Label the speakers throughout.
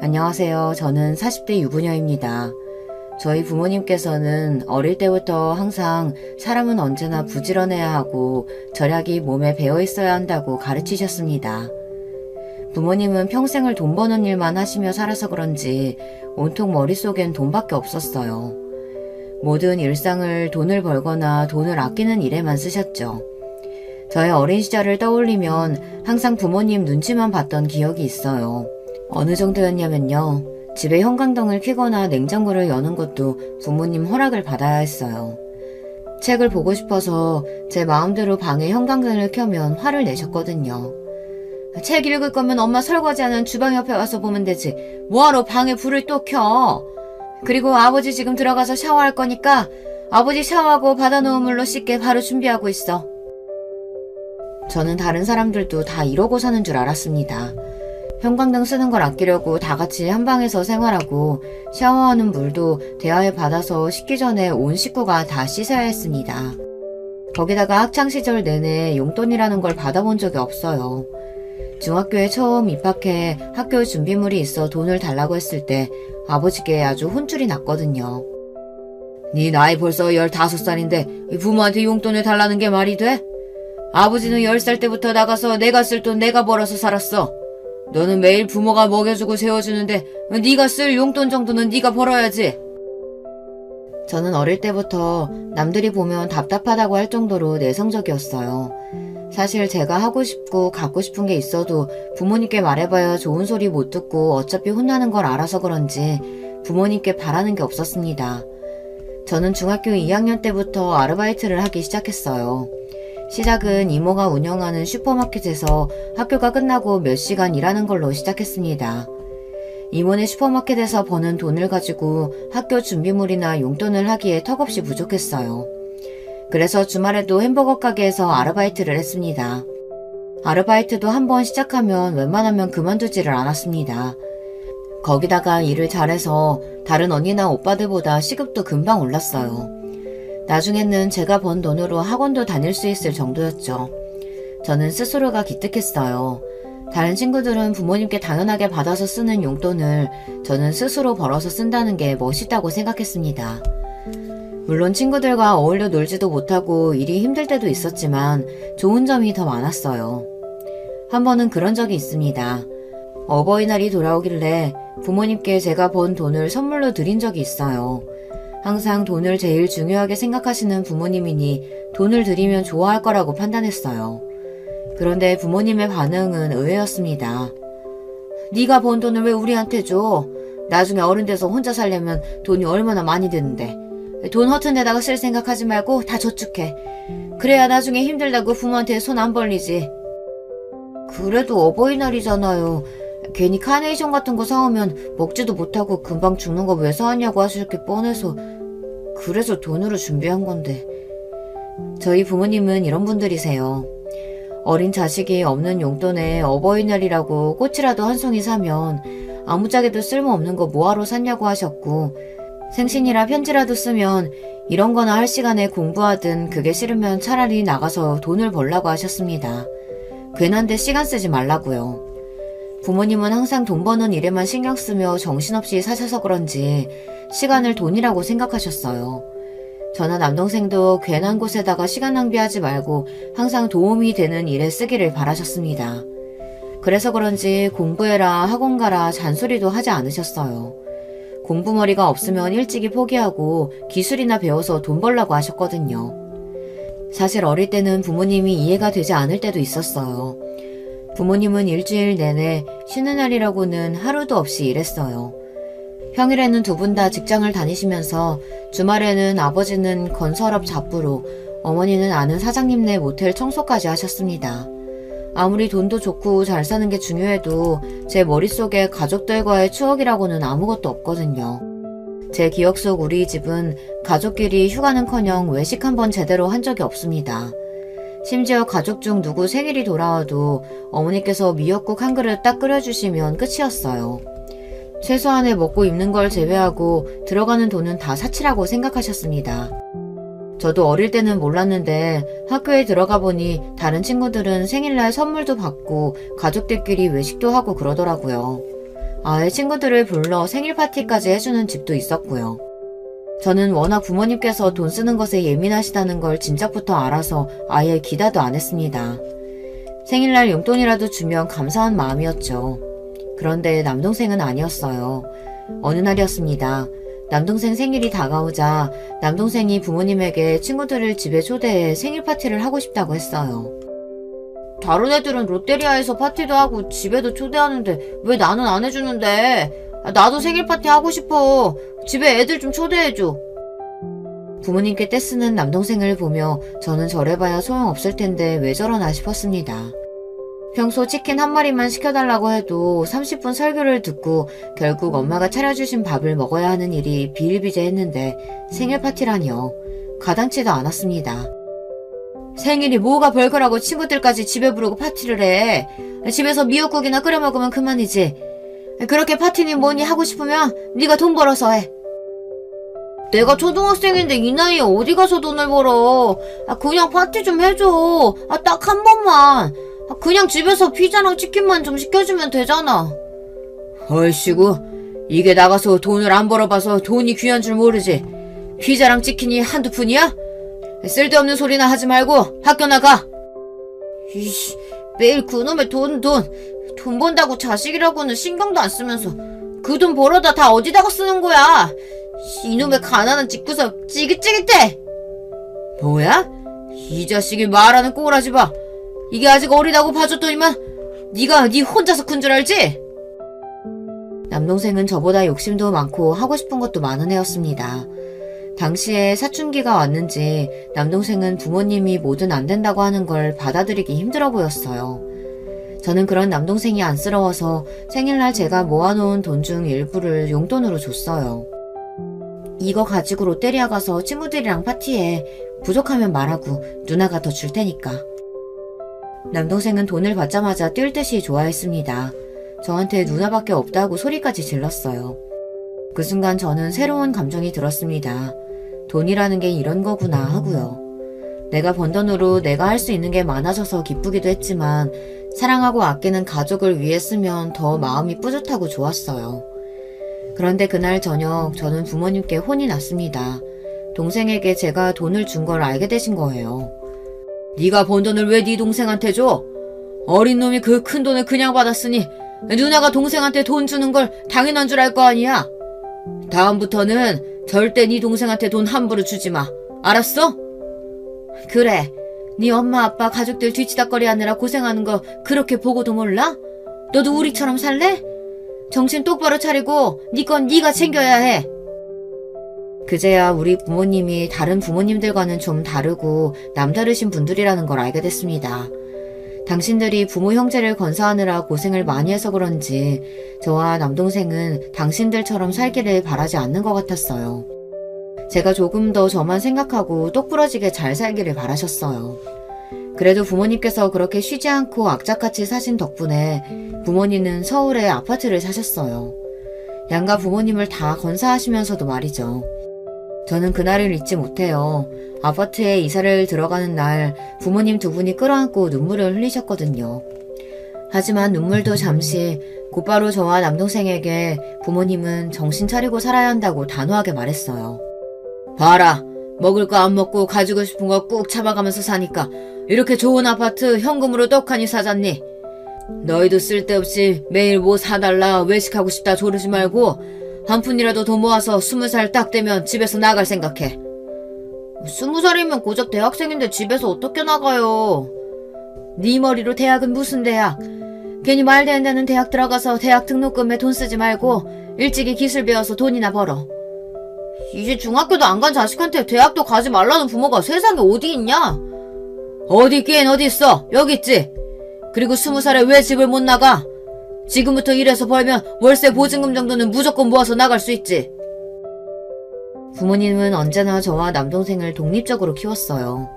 Speaker 1: 안녕하세요. 저는 40대 유부녀입니다. 저희 부모님께서는 어릴 때부터 항상 사람은 언제나 부지런해야 하고 절약이 몸에 배어 있어야 한다고 가르치셨습니다. 부모님은 평생을 돈 버는 일만 하시며 살아서 그런지 온통 머릿속엔 돈밖에 없었어요. 모든 일상을 돈을 벌거나 돈을 아끼는 일에만 쓰셨죠. 저의 어린 시절을 떠올리면 항상 부모님 눈치만 봤던 기억이 있어요. 어느 정도였냐면요. 집에 형광등을 켜거나 냉장고를 여는 것도 부모님 허락을 받아야 했어요. 책을 보고 싶어서 제 마음대로 방에 형광등을 켜면 화를 내셨거든요. 책 읽을 거면 엄마 설거지하는 주방 옆에 와서 보면 되지. 뭐하러 방에 불을 또 켜? 그리고 아버지 지금 들어가서 샤워할 거니까 아버지 샤워하고 받아놓은 물로 씻게 바로 준비하고 있어. 저는 다른 사람들도 다 이러고 사는 줄 알았습니다. 형광등 쓰는 걸 아끼려고 다 같이 한 방에서 생활하고 샤워하는 물도 대야에 받아서 씻기 전에 온 식구가 다 씻어야 했습니다. 거기다가 학창시절 내내 용돈이라는 걸 받아본 적이 없어요. 중학교에 처음 입학해 학교 준비물이 있어 돈을 달라고 했을 때 아버지께 아주 혼쭐이 났거든요. 네 나이 벌써 15살인데 부모한테 용돈을 달라는 게 말이 돼? 아버지는 10살 때부터 나가서 내가 쓸 돈 내가 벌어서 살았어. 너는 매일 부모가 먹여주고 재워주는데 네가 쓸 용돈 정도는 네가 벌어야지. 저는 어릴 때부터 남들이 보면 답답하다고 할 정도로 내성적이었어요. 사실 제가 하고 싶고 갖고 싶은 게 있어도 부모님께 말해봐야 좋은 소리 못 듣고 어차피 혼나는 걸 알아서 그런지 부모님께 바라는 게 없었습니다. 저는 중학교 2학년 때부터 아르바이트를 하기 시작했어요. 시작은 이모가 운영하는 슈퍼마켓에서 학교가 끝나고 몇 시간 일하는 걸로 시작했습니다. 이모네 슈퍼마켓에서 버는 돈을 가지고 학교 준비물이나 용돈을 하기에 턱없이 부족했어요. 그래서 주말에도 햄버거 가게에서 아르바이트를 했습니다. 아르바이트도 한번 시작하면 웬만하면 그만두지를 않았습니다. 거기다가 일을 잘해서 다른 언니나 오빠들보다 시급도 금방 올랐어요. 나중에는 제가 번 돈으로 학원도 다닐 수 있을 정도였죠. 저는 스스로가 기특했어요. 다른 친구들은 부모님께 당연하게 받아서 쓰는 용돈을 저는 스스로 벌어서 쓴다는 게 멋있다고 생각했습니다. 물론 친구들과 어울려 놀지도 못하고 일이 힘들 때도 있었지만 좋은 점이 더 많았어요. 한 번은 그런 적이 있습니다. 어버이날이 돌아오길래 부모님께 제가 번 돈을 선물로 드린 적이 있어요. 항상 돈을 제일 중요하게 생각하시는 부모님이니 돈을 드리면 좋아할 거라고 판단했어요. 그런데 부모님의 반응은 의외였습니다. 네가 번 돈을 왜 우리한테 줘? 나중에 어른 돼서 혼자 살려면 돈이 얼마나 많이 드는데. 돈 허튼 데다가 쓸 생각하지 말고 다 저축해. 그래야 나중에 힘들다고 부모한테 손 안 벌리지. 그래도 어버이날이잖아요. 괜히 카네이션 같은 거 사오면 먹지도 못하고 금방 죽는 거 왜 사왔냐고 하실 게 뻔해서 그래서 돈으로 준비한 건데. 저희 부모님은 이런 분들이세요. 어린 자식이 없는 용돈에 어버이날이라고 꽃이라도 한 송이 사면 아무짝에도 쓸모없는 거 뭐하러 샀냐고 하셨고, 생신이라 편지라도 쓰면 이런 거나 할 시간에 공부하든 그게 싫으면 차라리 나가서 돈을 벌라고 하셨습니다. 괜한데 시간 쓰지 말라고요. 부모님은 항상 돈 버는 일에만 신경 쓰며 정신없이 사셔서 그런지 시간을 돈이라고 생각하셨어요. 저나 남동생도 괜한 곳에다가 시간 낭비하지 말고 항상 도움이 되는 일에 쓰기를 바라셨습니다. 그래서 그런지 공부해라 학원 가라 잔소리도 하지 않으셨어요. 공부머리가 없으면 일찍이 포기하고 기술이나 배워서 돈 벌라고 하셨거든요. 사실 어릴 때는 부모님이 이해가 되지 않을 때도 있었어요. 부모님은 일주일 내내 쉬는 날이라고는 하루도 없이 일했어요. 평일에는 두 분 다 직장을 다니시면서 주말에는 아버지는 건설업 잡부로 어머니는 아는 사장님네 모텔 청소까지 하셨습니다. 아무리 돈도 좋고 잘 사는 게 중요해도 제 머릿속에 가족들과의 추억이라고는 아무것도 없거든요. 제 기억 속 우리 집은 가족끼리 휴가는커녕 외식 한번 제대로 한 적이 없습니다. 심지어 가족 중 누구 생일이 돌아와도 어머니께서 미역국 한 그릇 딱 끓여주시면 끝이었어요. 최소한의 먹고 입는 걸 제외하고 들어가는 돈은 다 사치라고 생각하셨습니다. 저도 어릴 때는 몰랐는데 학교에 들어가 보니 다른 친구들은 생일날 선물도 받고 가족들끼리 외식도 하고 그러더라고요. 아예 친구들을 불러 생일 파티까지 해주는 집도 있었고요. 저는 워낙 부모님께서 돈 쓰는 것에 예민하시다는 걸 진작부터 알아서 아예 기대도 안 했습니다. 생일날 용돈이라도 주면 감사한 마음이었죠. 그런데 남동생은 아니었어요. 어느 날이었습니다. 남동생 생일이 다가오자 남동생이 부모님에게 친구들을 집에 초대해 생일 파티를 하고 싶다고 했어요. 다른 애들은 롯데리아에서 파티도 하고 집에도 초대하는데 왜 나는 안 해주는데? 나도 생일 파티 하고 싶어. 집에 애들 좀 초대해줘. 부모님께 떼쓰는 남동생을 보며 저는 저래봐야 소용없을 텐데 왜 저러나 싶었습니다. 평소 치킨 한 마리만 시켜달라고 해도 30분 설교를 듣고 결국 엄마가 차려주신 밥을 먹어야 하는 일이 비일비재했는데 생일 파티라니요. 가당치도 않았습니다. 생일이 뭐가 별거라고 친구들까지 집에 부르고 파티를 해. 집에서 미역국이나 끓여 먹으면 그만이지. 그렇게 파티니 뭐니 하고 싶으면 네가 돈 벌어서 해. 내가 초등학생인데 이 나이에 어디 가서 돈을 벌어. 그냥 파티 좀 해줘. 딱 한 번만. 그냥 집에서 피자랑 치킨만 좀 시켜주면 되잖아. 얼씨구, 이게 나가서 돈을 안 벌어봐서 돈이 귀한 줄 모르지. 피자랑 치킨이 한두 푼이야? 쓸데없는 소리나 하지 말고 학교 나가. 이씨, 매일 그놈의 돈 번다고 자식이라고는 신경도 안 쓰면서 그 돈 벌어다 다 어디다가 쓰는 거야. 이놈의 가난한 집구석 찌긋찌긋해. 뭐야? 이 자식이 말하는 꼬라지 봐. 이게 아직 어리다고 봐줬더니만 네가 네 혼자서 큰 줄 알지? 남동생은 저보다 욕심도 많고 하고 싶은 것도 많은 애였습니다. 당시에 사춘기가 왔는지 남동생은 부모님이 뭐든 안 된다고 하는 걸 받아들이기 힘들어 보였어요. 저는 그런 남동생이 안쓰러워서 생일날 제가 모아놓은 돈 중 일부를 용돈으로 줬어요. 이거 가지고 롯데리아 가서 친구들이랑 파티해. 부족하면 말하고 누나가 더 줄 테니까. 남동생은 돈을 받자마자 뛸 듯이 좋아했습니다. 저한테 누나밖에 없다고 소리까지 질렀어요. 그 순간 저는 새로운 감정이 들었습니다. 돈이라는 게 이런 거구나 하고요. 내가 번 돈으로 내가 할 수 있는 게 많아져서 기쁘기도 했지만 사랑하고 아끼는 가족을 위해 쓰면 더 마음이 뿌듯하고 좋았어요. 그런데 그날 저녁 저는 부모님께 혼이 났습니다. 동생에게 제가 돈을 준 걸 알게 되신 거예요. 네가 번 돈을 왜 네 동생한테 줘? 어린 놈이 그 큰 돈을 그냥 받았으니 누나가 동생한테 돈 주는 걸 당연한 줄 알 거 아니야? 다음부터는 절대 네 동생한테 돈 함부로 주지 마. 알았어? 그래. 네 엄마 아빠 가족들 뒤치다꺼리 하느라 고생하는 거 그렇게 보고도 몰라? 너도 우리처럼 살래? 정신 똑바로 차리고 네 건 네가 챙겨야 해. 그제야 우리 부모님이 다른 부모님들과는 좀 다르고 남다르신 분들이라는 걸 알게 됐습니다. 당신들이 부모 형제를 건사하느라 고생을 많이 해서 그런지 저와 남동생은 당신들처럼 살기를 바라지 않는 것 같았어요. 제가 조금 더 저만 생각하고 똑부러지게 잘 살기를 바라셨어요. 그래도 부모님께서 그렇게 쉬지 않고 악착같이 사신 덕분에 부모님은 서울에 아파트를 사셨어요. 양가 부모님을 다 건사하시면서도 말이죠. 저는 그날을 잊지 못해요. 아파트에 이사를 들어가는 날 부모님 두 분이 끌어안고 눈물을 흘리셨거든요. 하지만 눈물도 잠시 곧바로 저와 남동생에게 부모님은 정신 차리고 살아야 한다고 단호하게 말했어요. 봐라, 먹을 거 안 먹고 가지고 싶은 거 꾹 참아가면서 사니까 이렇게 좋은 아파트 현금으로 떡하니 사잖니. 너희도 쓸데없이 매일 뭐 사달라 외식하고 싶다 조르지 말고 한 푼이라도 더 모아서 20살 딱 되면 집에서 나갈 생각해. 20살이면 고작 대학생인데 집에서 어떻게 나가요? 네 머리로 대학은 무슨 대학? 괜히 말도 안 되는 대학 들어가서 대학 등록금에 돈 쓰지 말고 일찍이 기술 배워서 돈이나 벌어. 이제 중학교도 안 간 자식한테 대학도 가지 말라는 부모가 세상에 어디 있냐? 어디 있긴 어디 있어. 여기 있지. 그리고 20살에 왜 집을 못 나가? 지금부터 일해서 벌면 월세 보증금 정도는 무조건 모아서 나갈 수 있지. 부모님은 언제나 저와 남동생을 독립적으로 키웠어요.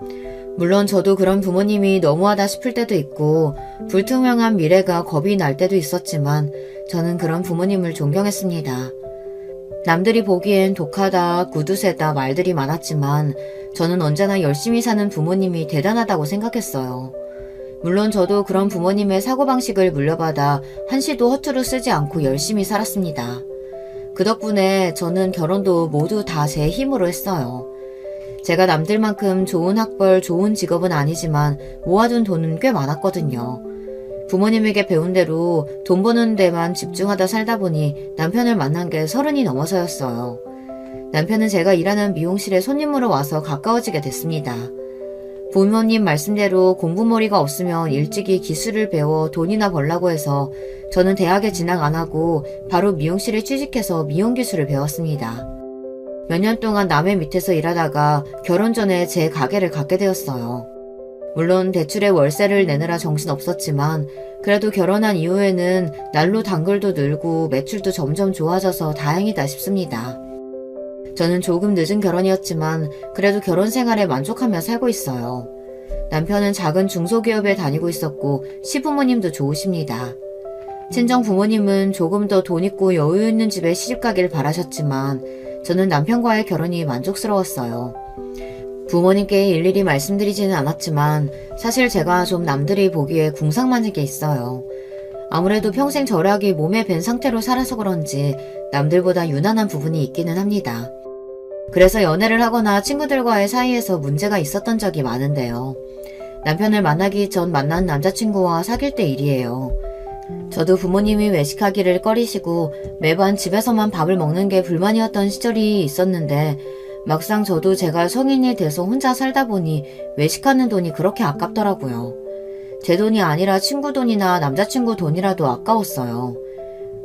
Speaker 1: 물론 저도 그런 부모님이 너무하다 싶을 때도 있고 불투명한 미래가 겁이 날 때도 있었지만 저는 그런 부모님을 존경했습니다. 남들이 보기엔 독하다, 구두쇠다 말들이 많았지만 저는 언제나 열심히 사는 부모님이 대단하다고 생각했어요. 물론 저도 그런 부모님의 사고방식을 물려받아 한시도 허투루 쓰지 않고 열심히 살았습니다. 그 덕분에 저는 결혼도 모두 다 제 힘으로 했어요. 제가 남들만큼 좋은 학벌, 좋은 직업은 아니지만 모아둔 돈은 꽤 많았거든요. 부모님에게 배운 대로 돈 버는 데만 집중하다 살다 보니 남편을 만난 게 30이 넘어서였어요. 남편은 제가 일하는 미용실에 손님으로 와서 가까워지게 됐습니다. 부모님 말씀대로 공부머리가 없으면 일찍이 기술을 배워 돈이나 벌라고 해서 저는 대학에 진학 안 하고 바로 미용실에 취직해서 미용기술을 배웠습니다. 몇 년 동안 남의 밑에서 일하다가 결혼 전에 제 가게를 갖게 되었어요. 물론 대출에 월세를 내느라 정신없었지만 그래도 결혼한 이후에는 날로 단골도 늘고 매출도 점점 좋아져서 다행이다 싶습니다. 저는 조금 늦은 결혼이었지만 그래도 결혼 생활에 만족하며 살고 있어요. 남편은 작은 중소기업에 다니고 있었고 시부모님도 좋으십니다. 친정 부모님은 조금 더 돈 있고 여유 있는 집에 시집가길 바라셨지만 저는 남편과의 결혼이 만족스러웠어요. 부모님께 일일이 말씀드리지는 않았지만 사실 제가 좀 남들이 보기에 궁상맞은 게 있어요. 아무래도 평생 절약이 몸에 밴 상태로 살아서 그런지 남들보다 유난한 부분이 있기는 합니다. 그래서 연애를 하거나 친구들과의 사이에서 문제가 있었던 적이 많은데요. 남편을 만나기 전 만난 남자친구와 사귈 때 일이에요. 저도 부모님이 외식하기를 꺼리시고 매번 집에서만 밥을 먹는 게 불만이었던 시절이 있었는데 막상 저도 제가 성인이 돼서 혼자 살다 보니 외식하는 돈이 그렇게 아깝더라고요. 제 돈이 아니라 친구 돈이나 남자친구 돈이라도 아까웠어요.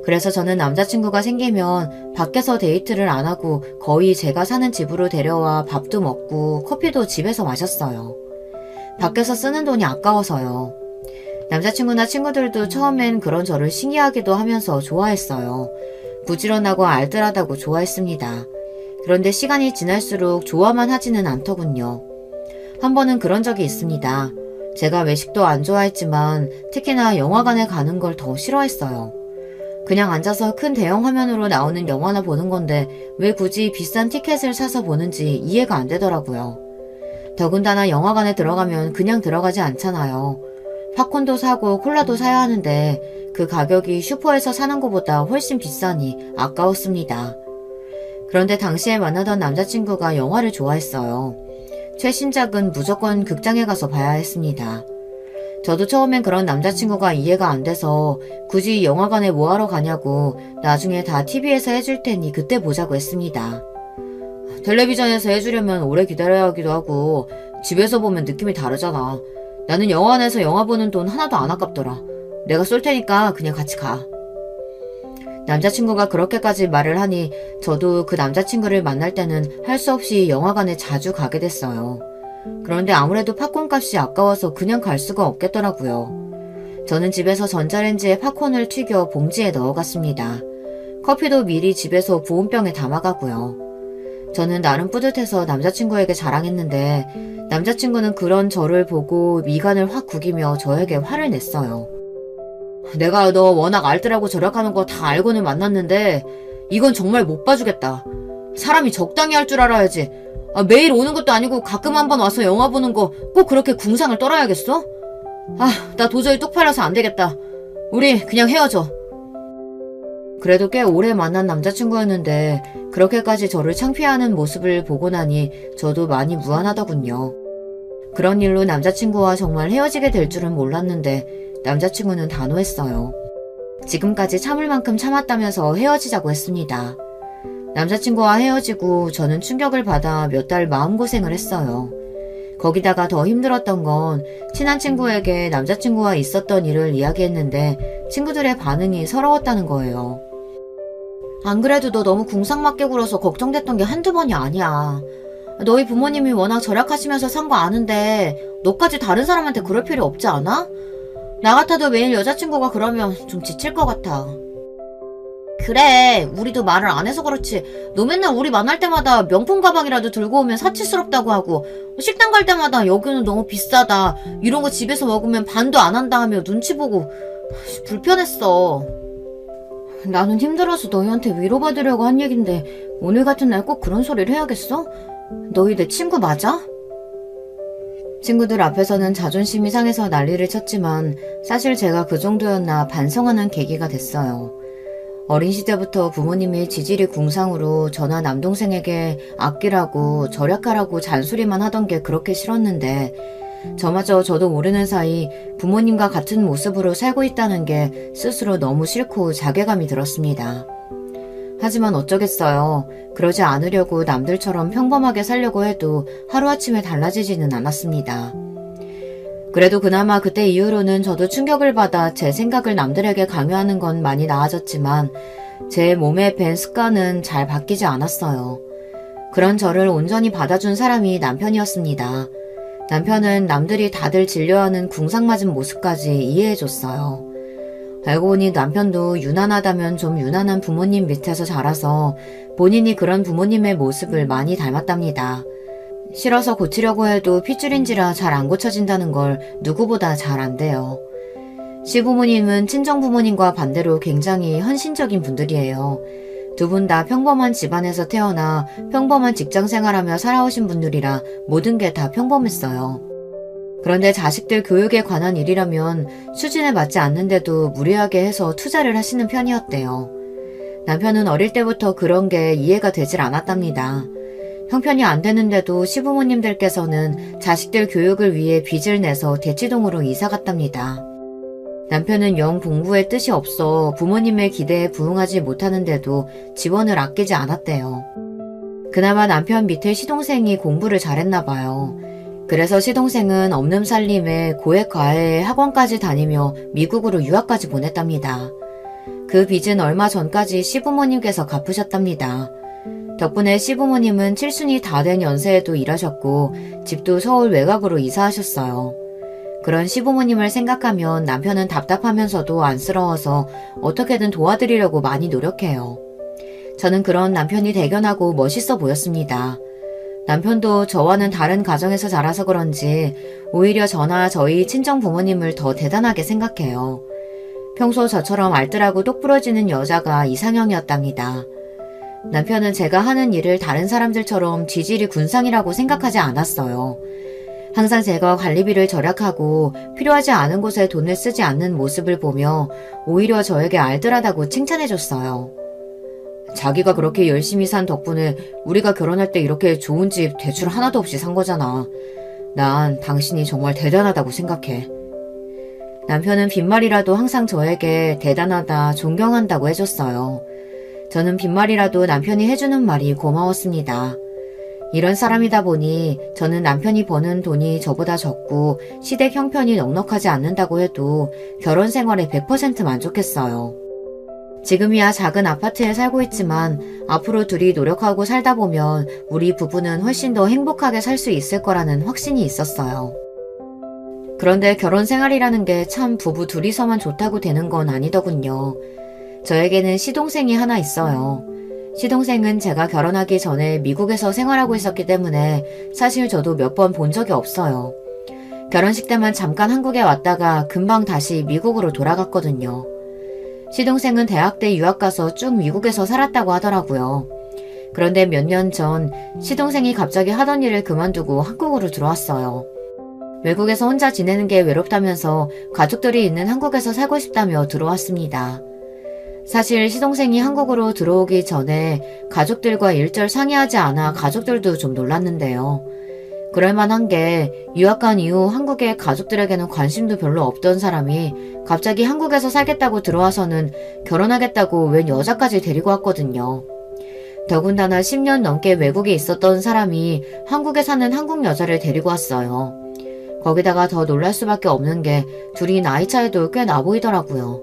Speaker 1: 그래서 저는 남자친구가 생기면 밖에서 데이트를 안 하고 거의 제가 사는 집으로 데려와 밥도 먹고 커피도 집에서 마셨어요. 밖에서 쓰는 돈이 아까워서요. 남자친구나 친구들도 처음엔 그런 저를 신기하기도 하면서 좋아했어요. 부지런하고 알뜰하다고 좋아했습니다. 그런데 시간이 지날수록 좋아만 하지는 않더군요. 한 번은 그런 적이 있습니다. 제가 외식도 안 좋아했지만 특히나 영화관에 가는 걸 더 싫어했어요. 그냥 앉아서 큰 대형 화면으로 나오는 영화나 보는 건데 왜 굳이 비싼 티켓을 사서 보는지 이해가 안 되더라고요. 더군다나 영화관에 들어가면 그냥 들어가지 않잖아요. 팝콘도 사고 콜라도 사야 하는데 그 가격이 슈퍼에서 사는 것보다 훨씬 비싸니 아까웠습니다. 그런데 당시에 만나던 남자친구가 영화를 좋아했어요. 최신작은 무조건 극장에 가서 봐야 했습니다. 저도 처음엔 그런 남자친구가 이해가 안 돼서 굳이 영화관에 뭐하러 가냐고 나중에 다 TV에서 해줄 테니 그때 보자고 했습니다. 텔레비전에서 해주려면 오래 기다려야 하기도 하고 집에서 보면 느낌이 다르잖아. 나는 영화관에서 영화 보는 돈 하나도 안 아깝더라. 내가 쏠 테니까 그냥 같이 가. 남자친구가 그렇게까지 말을 하니 저도 그 남자친구를 만날 때는 할 수 없이 영화관에 자주 가게 됐어요. 그런데 아무래도 팝콘 값이 아까워서 그냥 갈 수가 없겠더라고요. 저는 집에서 전자레인지에 팝콘을 튀겨 봉지에 넣어갔습니다. 커피도 미리 집에서 보온병에 담아가고요. 저는 나름 뿌듯해서 남자친구에게 자랑했는데 남자친구는 그런 저를 보고 미간을 확 구기며 저에게 화를 냈어요. 내가 너 워낙 알뜰하고 절약하는 거 다 알고는 만났는데 이건 정말 못 봐주겠다. 사람이 적당히 할 줄 알아야지. 매일 오는 것도 아니고 가끔 한번 와서 영화 보는 거 꼭 그렇게 궁상을 떨어야겠어? 나 도저히 쪽팔려서 안 되겠다. 우리 그냥 헤어져. 그래도 꽤 오래 만난 남자친구였는데 그렇게까지 저를 창피해하는 모습을 보고 나니 저도 많이 무안하더군요. 그런 일로 남자친구와 정말 헤어지게 될 줄은 몰랐는데 남자친구는 단호했어요. 지금까지 참을 만큼 참았다면서 헤어지자고 했습니다. 남자친구와 헤어지고 저는 충격을 받아 몇 달 마음고생을 했어요. 거기다가 더 힘들었던 건 친한 친구에게 남자친구와 있었던 일을 이야기했는데 친구들의 반응이 서러웠다는 거예요. 안 그래도 너 너무 궁상맞게 굴어서 걱정됐던 게 한두 번이 아니야. 너희 부모님이 워낙 절약하시면서 산 거 아는데 너까지 다른 사람한테 그럴 필요 없지 않아? 나 같아도 매일 여자친구가 그러면 좀 지칠 것 같아. 그래, 우리도 말을 안 해서 그렇지. 너 맨날 우리 만날 때마다 명품 가방이라도 들고 오면 사치스럽다고 하고 식당 갈 때마다 여기는 너무 비싸다. 이런 거 집에서 먹으면 반도 안 한다 하며 눈치 보고 불편했어. 나는 힘들어서 너희한테 위로받으려고 한 얘긴데 오늘 같은 날 꼭 그런 소리를 해야겠어? 너희 내 친구 맞아? 친구들 앞에서는 자존심이 상해서 난리를 쳤지만 사실 제가 그 정도였나 반성하는 계기가 됐어요. 어린 시절부터 부모님이 지질이 궁상으로 저나 남동생에게 아끼라고 절약하라고 잔소리만 하던 게 그렇게 싫었는데 저마저 저도 모르는 사이 부모님과 같은 모습으로 살고 있다는 게 스스로 너무 싫고 자괴감이 들었습니다. 하지만 어쩌겠어요. 그러지 않으려고 남들처럼 평범하게 살려고 해도 하루아침에 달라지지는 않았습니다. 그래도 그나마 그때 이후로는 저도 충격을 받아 제 생각을 남들에게 강요하는 건 많이 나아졌지만 제 몸에 밴 습관은 잘 바뀌지 않았어요. 그런 저를 온전히 받아준 사람이 남편이었습니다. 남편은 남들이 다들 진료하는 궁상맞은 모습까지 이해해줬어요. 알고 보니 남편도 유난하다면 좀 유난한 부모님 밑에서 자라서 본인이 그런 부모님의 모습을 많이 닮았답니다. 싫어서 고치려고 해도 핏줄인지라 잘 안 고쳐진다는 걸 누구보다 잘 안대요. 시부모님은 친정부모님과 반대로 굉장히 헌신적인 분들이에요. 두 분 다 평범한 집안에서 태어나 평범한 직장생활하며 살아오신 분들이라 모든 게 다 평범했어요. 그런데 자식들 교육에 관한 일이라면 수준에 맞지 않는데도 무리하게 해서 투자를 하시는 편이었대요. 남편은 어릴 때부터 그런 게 이해가 되질 않았답니다. 형편이 안 되는데도 시부모님들께서는 자식들 교육을 위해 빚을 내서 대치동으로 이사 갔답니다. 남편은 영 공부에 뜻이 없어 부모님의 기대에 부응하지 못하는데도 지원을 아끼지 않았대요. 그나마 남편 밑에 시동생이 공부를 잘했나 봐요. 그래서 시동생은 없는 살림에 고액 과외 학원까지 다니며 미국으로 유학까지 보냈답니다. 그 빚은 얼마 전까지 시부모님께서 갚으셨답니다. 덕분에 시부모님은 칠순이 다 된 연세에도 일하셨고 집도 서울 외곽으로 이사하셨어요. 그런 시부모님을 생각하면 남편은 답답하면서도 안쓰러워서 어떻게든 도와드리려고 많이 노력해요. 저는 그런 남편이 대견하고 멋있어 보였습니다. 남편도 저와는 다른 가정에서 자라서 그런지 오히려 저나 저희 친정 부모님을 더 대단하게 생각해요. 평소 저처럼 알뜰하고 똑부러지는 여자가 이상형이었답니다. 남편은 제가 하는 일을 다른 사람들처럼 지질이 군상이라고 생각하지 않았어요. 항상 제가 관리비를 절약하고 필요하지 않은 곳에 돈을 쓰지 않는 모습을 보며 오히려 저에게 알뜰하다고 칭찬해줬어요. 자기가 그렇게 열심히 산 덕분에 우리가 결혼할 때 이렇게 좋은 집 대출 하나도 없이 산 거잖아. 난 당신이 정말 대단하다고 생각해. 남편은 빈말이라도 항상 저에게 대단하다, 존경한다고 해줬어요. 저는 빈말이라도 남편이 해주는 말이 고마웠습니다. 이런 사람이다 보니 저는 남편이 버는 돈이 저보다 적고 시댁 형편이 넉넉하지 않는다고 해도 결혼 생활에 100% 만족했어요. 지금이야 작은 아파트에 살고 있지만 앞으로 둘이 노력하고 살다 보면 우리 부부는 훨씬 더 행복하게 살 수 있을 거라는 확신이 있었어요. 그런데 결혼 생활이라는 게 참 부부 둘이서만 좋다고 되는 건 아니더군요. 저에게는 시동생이 하나 있어요. 시동생은 제가 결혼하기 전에 미국에서 생활하고 있었기 때문에 사실 저도 몇 번 본 적이 없어요. 결혼식 때만 잠깐 한국에 왔다가 금방 다시 미국으로 돌아갔거든요. 시동생은 대학 때 유학 가서 쭉 미국에서 살았다고 하더라고요. 그런데 몇 년 전 시동생이 갑자기 하던 일을 그만두고 한국으로 들어왔어요. 외국에서 혼자 지내는 게 외롭다면서 가족들이 있는 한국에서 살고 싶다며 들어왔습니다. 사실 시동생이 한국으로 들어오기 전에 가족들과 일절 상의하지 않아 가족들도 좀 놀랐는데요. 그럴만한 게 유학 간 이후 한국의 가족들에게는 관심도 별로 없던 사람이 갑자기 한국에서 살겠다고 들어와서는 결혼하겠다고 웬 여자까지 데리고 왔거든요. 더군다나 10년 넘게 외국에 있었던 사람이 한국에 사는 한국 여자를 데리고 왔어요. 거기다가 더 놀랄 수밖에 없는 게 둘이 나이 차이도 꽤 나 보이더라고요.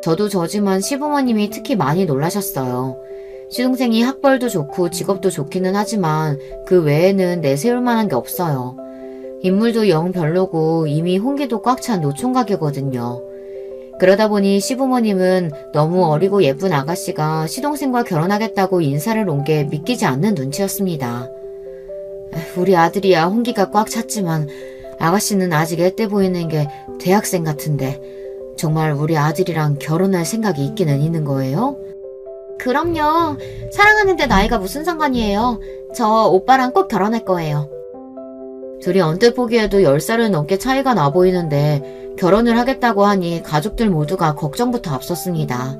Speaker 1: 저도 저지만 시부모님이 특히 많이 놀라셨어요. 시동생이 학벌도 좋고 직업도 좋기는 하지만 그 외에는 내세울 만한 게 없어요. 인물도 영 별로고 이미 홍기도 꽉 찬 노총각이거든요. 그러다 보니 시부모님은 너무 어리고 예쁜 아가씨가 시동생과 결혼하겠다고 인사를 온 게 믿기지 않는 눈치였습니다. 우리 아들이야 홍기가 꽉 찼지만 아가씨는 아직 애때 보이는 게 대학생 같은데 정말 우리 아들이랑 결혼할 생각이 있기는 있는 거예요? 그럼요. 사랑하는데 나이가 무슨 상관이에요. 저 오빠랑 꼭 결혼할 거예요. 둘이 언뜻 보기에도 10살은 넘게 차이가 나 보이는데 결혼을 하겠다고 하니 가족들 모두가 걱정부터 앞섰습니다.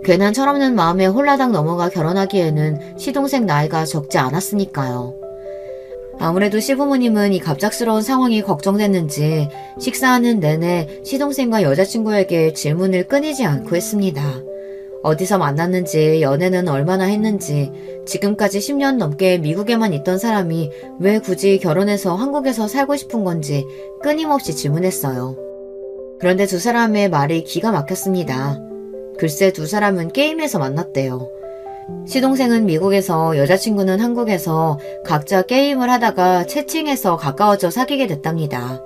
Speaker 1: 괜한 철없는 마음에 홀라당 넘어가 결혼하기에는 시동생 나이가 적지 않았으니까요. 아무래도 시부모님은 이 갑작스러운 상황이 걱정됐는지 식사하는 내내 시동생과 여자친구에게 질문을 끊이지 않고 했습니다. 어디서 만났는지, 연애는 얼마나 했는지, 지금까지 10년 넘게 미국에만 있던 사람이 왜 굳이 결혼해서 한국에서 살고 싶은 건지 끊임없이 질문했어요. 그런데 두 사람의 말이 기가 막혔습니다. 글쎄 두 사람은 게임에서 만났대요. 시동생은 미국에서, 여자친구는 한국에서 각자 게임을 하다가 채팅해서 가까워져 사귀게 됐답니다.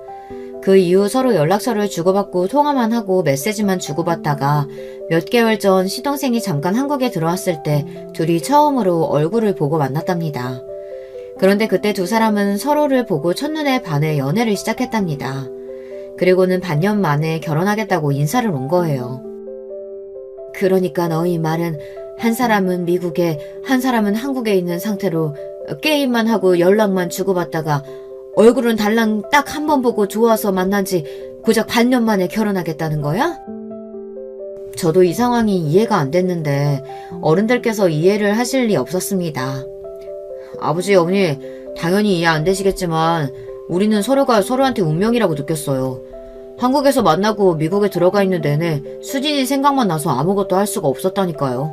Speaker 1: 그 이후 서로 연락처를 주고받고 통화만 하고 메시지만 주고받다가 몇 개월 전 시동생이 잠깐 한국에 들어왔을 때 둘이 처음으로 얼굴을 보고 만났답니다. 그런데 그때 두 사람은 서로를 보고 첫눈에 반해 연애를 시작했답니다. 그리고는 반년 만에 결혼하겠다고 인사를 온 거예요. 그러니까 너희 말은 한 사람은 미국에, 한 사람은 한국에 있는 상태로 게임만 하고 연락만 주고받다가 얼굴은 달랑 딱 한 번 보고 좋아서 만난 지 고작 반년 만에 결혼하겠다는 거야? 저도 이 상황이 이해가 안 됐는데 어른들께서 이해를 하실 리 없었습니다. 아버지, 어머니, 당연히 이해 안 되시겠지만 우리는 서로가 서로한테 운명이라고 느꼈어요. 한국에서 만나고 미국에 들어가 있는 내내 수진이 생각만 나서 아무것도 할 수가 없었다니까요.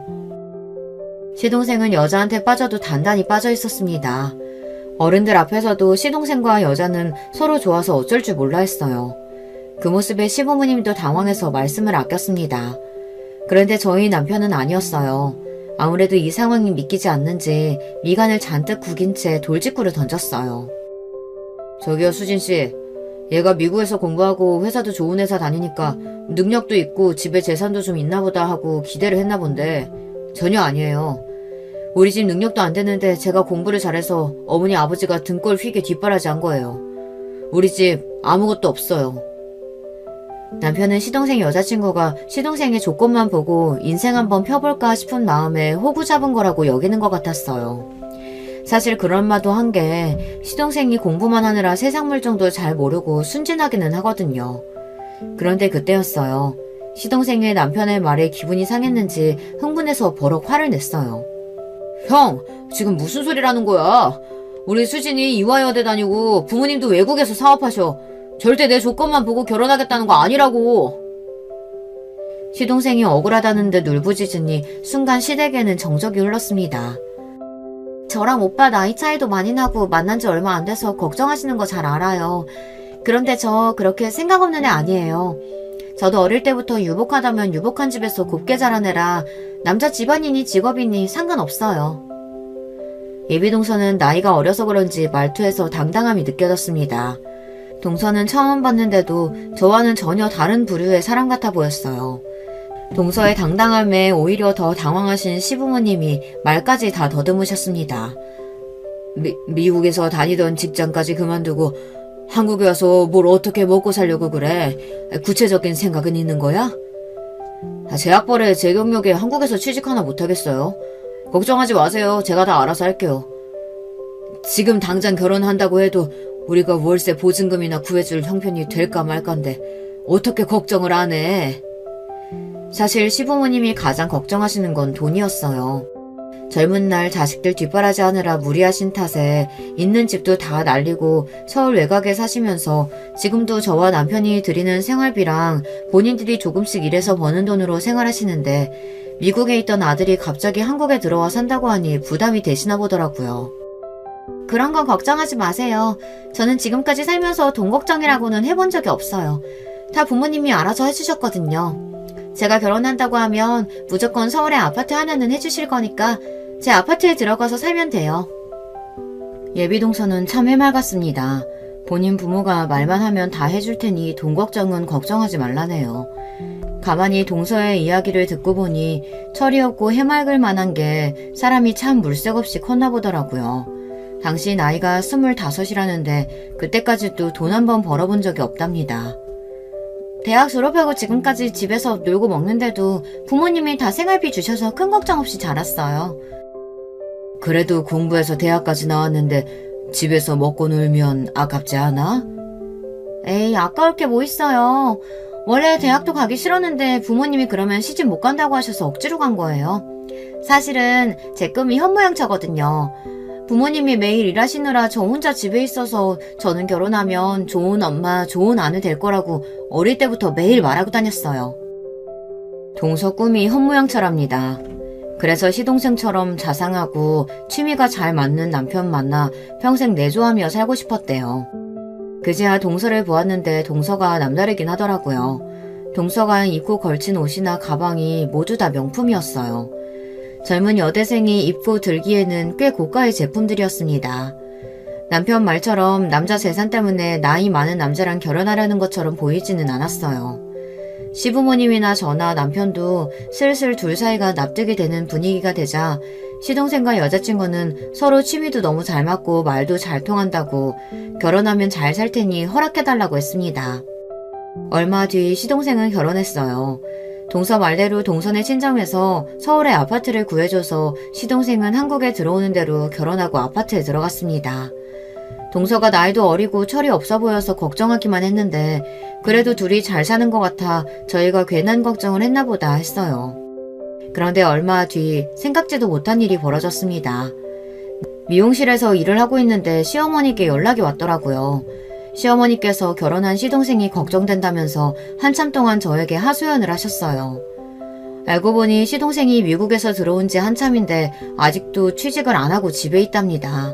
Speaker 1: 시동생은 여자한테 빠져도 단단히 빠져 있었습니다. 어른들 앞에서도 시동생과 여자는 서로 좋아서 어쩔 줄 몰라 했어요. 그 모습에 시부모님도 당황해서 말씀을 아꼈습니다. 그런데 저희 남편은 아니었어요. 아무래도 이 상황이 믿기지 않는지 미간을 잔뜩 구긴 채 돌직구를 던졌어요. 저기요, 수진씨. 얘가 미국에서 공부하고 회사도 좋은 회사 다니니까 능력도 있고 집에 재산도 좀 있나 보다 하고 기대를 했나 본데 전혀 아니에요. 우리 집 능력도 안 되는데 제가 공부를 잘해서 어머니 아버지가 등골 휘게 뒷바라지 한 거예요. 우리 집 아무것도 없어요. 남편은 시동생 여자친구가 시동생의 조건만 보고 인생 한번 펴볼까 싶은 마음에 호구 잡은 거라고 여기는 것 같았어요. 사실 그런 말도 한 게 시동생이 공부만 하느라 세상 물정도 잘 모르고 순진하기는 하거든요. 그런데 그때였어요. 시동생의 남편의 말에 기분이 상했는지 흥분해서 버럭 화를 냈어요. 형, 지금 무슨 소리라는 거야? 우리 수진이 이화여대 다니고 부모님도 외국에서 사업하셔. 절대 내 조건만 보고 결혼하겠다는 거 아니라고. 시동생이 억울하다는 듯 울부짖으니 순간 시댁에는 정적이 흘렀습니다. 저랑 오빠 나이 차이도 많이 나고 만난 지 얼마 안 돼서 걱정하시는 거 잘 알아요. 그런데 저 그렇게 생각 없는 애 아니에요. 저도 어릴 때부터 유복하다면 유복한 집에서 곱게 자란 애라 남자 집안이니 직업이니 상관없어요. 예비동서는 나이가 어려서 그런지 말투에서 당당함이 느껴졌습니다. 동서는 처음 봤는데도 저와는 전혀 다른 부류의 사람 같아 보였어요. 동서의 당당함에 오히려 더 당황하신 시부모님이 말까지 다 더듬으셨습니다. 미국에서 다니던 직장까지 그만두고 한국에 와서 뭘 어떻게 먹고 살려고 그래? 구체적인 생각은 있는 거야? 제 학벌에 제 경력에 한국에서 취직 하나 못하겠어요. 걱정하지 마세요. 제가 다 알아서 할게요. 지금 당장 결혼한다고 해도 우리가 월세 보증금이나 구해줄 형편이 될까 말까인데 어떻게 걱정을 안 해? 사실 시부모님이 가장 걱정하시는 건 돈이었어요. 젊은 날 자식들 뒷바라지 하느라 무리하신 탓에 있는 집도 다 날리고 서울 외곽에 사시면서 지금도 저와 남편이 드리는 생활비랑 본인들이 조금씩 일해서 버는 돈으로 생활하시는데 미국에 있던 아들이 갑자기 한국에 들어와 산다고 하니 부담이 되시나 보더라고요. 그런 건 걱정하지 마세요. 저는 지금까지 살면서 돈 걱정이라고는 해본 적이 없어요. 다 부모님이 알아서 해주셨거든요. 제가 결혼한다고 하면 무조건 서울에 아파트 하나는 해주실 거니까 제 아파트에 들어가서 살면 돼요. 예비동서는 참 해맑았습니다. 본인 부모가 말만 하면 다 해줄 테니 돈 걱정은 걱정하지 말라네요. 가만히 동서의 이야기를 듣고 보니 철이 없고 해맑을 만한 게 사람이 참 물색 없이 컸나 보더라고요. 당시 나이가 25이라는데 그때까지도 돈 한 번 벌어본 적이 없답니다. 대학 졸업하고 지금까지 집에서 놀고 먹는데도 부모님이 다 생활비 주셔서 큰 걱정 없이 자랐어요. 그래도 공부해서 대학까지 나왔는데 집에서 먹고 놀면 아깝지 않아? 에이, 아까울 게 뭐 있어요. 원래 대학도 가기 싫었는데 부모님이 그러면 시집 못 간다고 하셔서 억지로 간 거예요. 사실은 제 꿈이 현모양처거든요. 부모님이 매일 일하시느라 저 혼자 집에 있어서 저는 결혼하면 좋은 엄마, 좋은 아내 될 거라고 어릴 때부터 매일 말하고 다녔어요. 동서 꿈이 현모양처랍니다. 그래서 시동생처럼 자상하고 취미가 잘 맞는 남편 만나 평생 내조하며 살고 싶었대요. 그제야 동서를 보았는데 동서가 남다르긴 하더라고요. 동서가 입고 걸친 옷이나 가방이 모두 다 명품이었어요. 젊은 여대생이 입고 들기에는 꽤 고가의 제품들이었습니다. 남편 말처럼 남자 재산 때문에 나이 많은 남자랑 결혼하려는 것처럼 보이지는 않았어요. 시부모님이나 저나 남편도 슬슬 둘 사이가 납득이 되는 분위기가 되자 시동생과 여자친구는 서로 취미도 너무 잘 맞고 말도 잘 통한다고 결혼하면 잘 살 테니 허락해달라고 했습니다. 얼마 뒤 시동생은 결혼했어요. 동서 말대로 동선의 친정에서 서울에 아파트를 구해줘서 시동생은 한국에 들어오는 대로 결혼하고 아파트에 들어갔습니다. 동서가 나이도 어리고 철이 없어 보여서 걱정하기만 했는데 그래도 둘이 잘 사는 것 같아 저희가 괜한 걱정을 했나 보다 했어요. 그런데 얼마 뒤 생각지도 못한 일이 벌어졌습니다. 미용실에서 일을 하고 있는데 시어머니께 연락이 왔더라고요. 시어머니께서 결혼한 시동생이 걱정된다면서 한참 동안 저에게 하소연을 하셨어요. 알고 보니 시동생이 미국에서 들어온 지 한참인데 아직도 취직을 안 하고 집에 있답니다.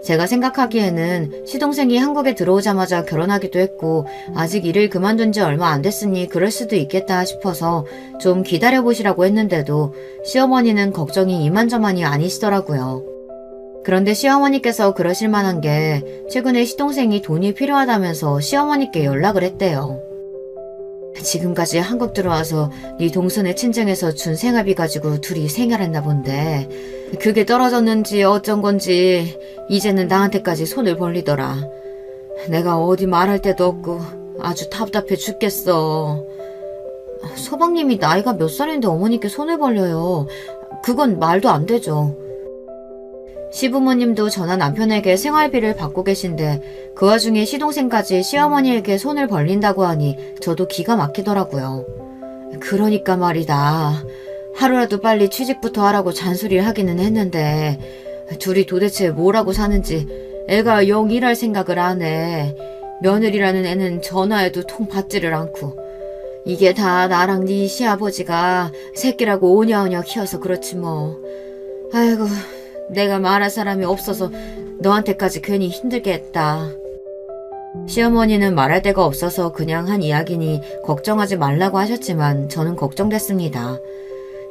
Speaker 1: 제가 생각하기에는 시동생이 한국에 들어오자마자 결혼하기도 했고 아직 일을 그만둔 지 얼마 안 됐으니 그럴 수도 있겠다 싶어서 좀 기다려보시라고 했는데도 시어머니는 걱정이 이만저만이 아니시더라고요. 그런데 시어머니께서 그러실 만한 게 최근에 시동생이 돈이 필요하다면서 시어머니께 연락을 했대요. 지금까지 한국 들어와서 네 동선의 친정에서 준 생활비 가지고 둘이 생활했나 본데 그게 떨어졌는지 어쩐 건지 이제는 나한테까지 손을 벌리더라. 내가 어디 말할 데도 없고 아주 답답해 죽겠어. 서방님이 나이가 몇 살인데 어머니께 손을 벌려요. 그건 말도 안 되죠. 시부모님도 저나 남편에게 생활비를 받고 계신데 그 와중에 시동생까지 시어머니에게 손을 벌린다고 하니 저도 기가 막히더라고요. 그러니까 말이다. 하루라도 빨리 취직부터 하라고 잔소리를 하기는 했는데 둘이 도대체 뭐라고 사는지 애가 영 일할 생각을 안 해. 며느리라는 애는 전화해도 통 받지를 않고 이게 다 나랑 네 시아버지가 새끼라고 오냐오냐 키워서 그렇지 뭐. 아이고 내가 말할 사람이 없어서 너한테까지 괜히 힘들게 했다. 시어머니는 말할 데가 없어서 그냥 한 이야기니 걱정하지 말라고 하셨지만 저는 걱정됐습니다.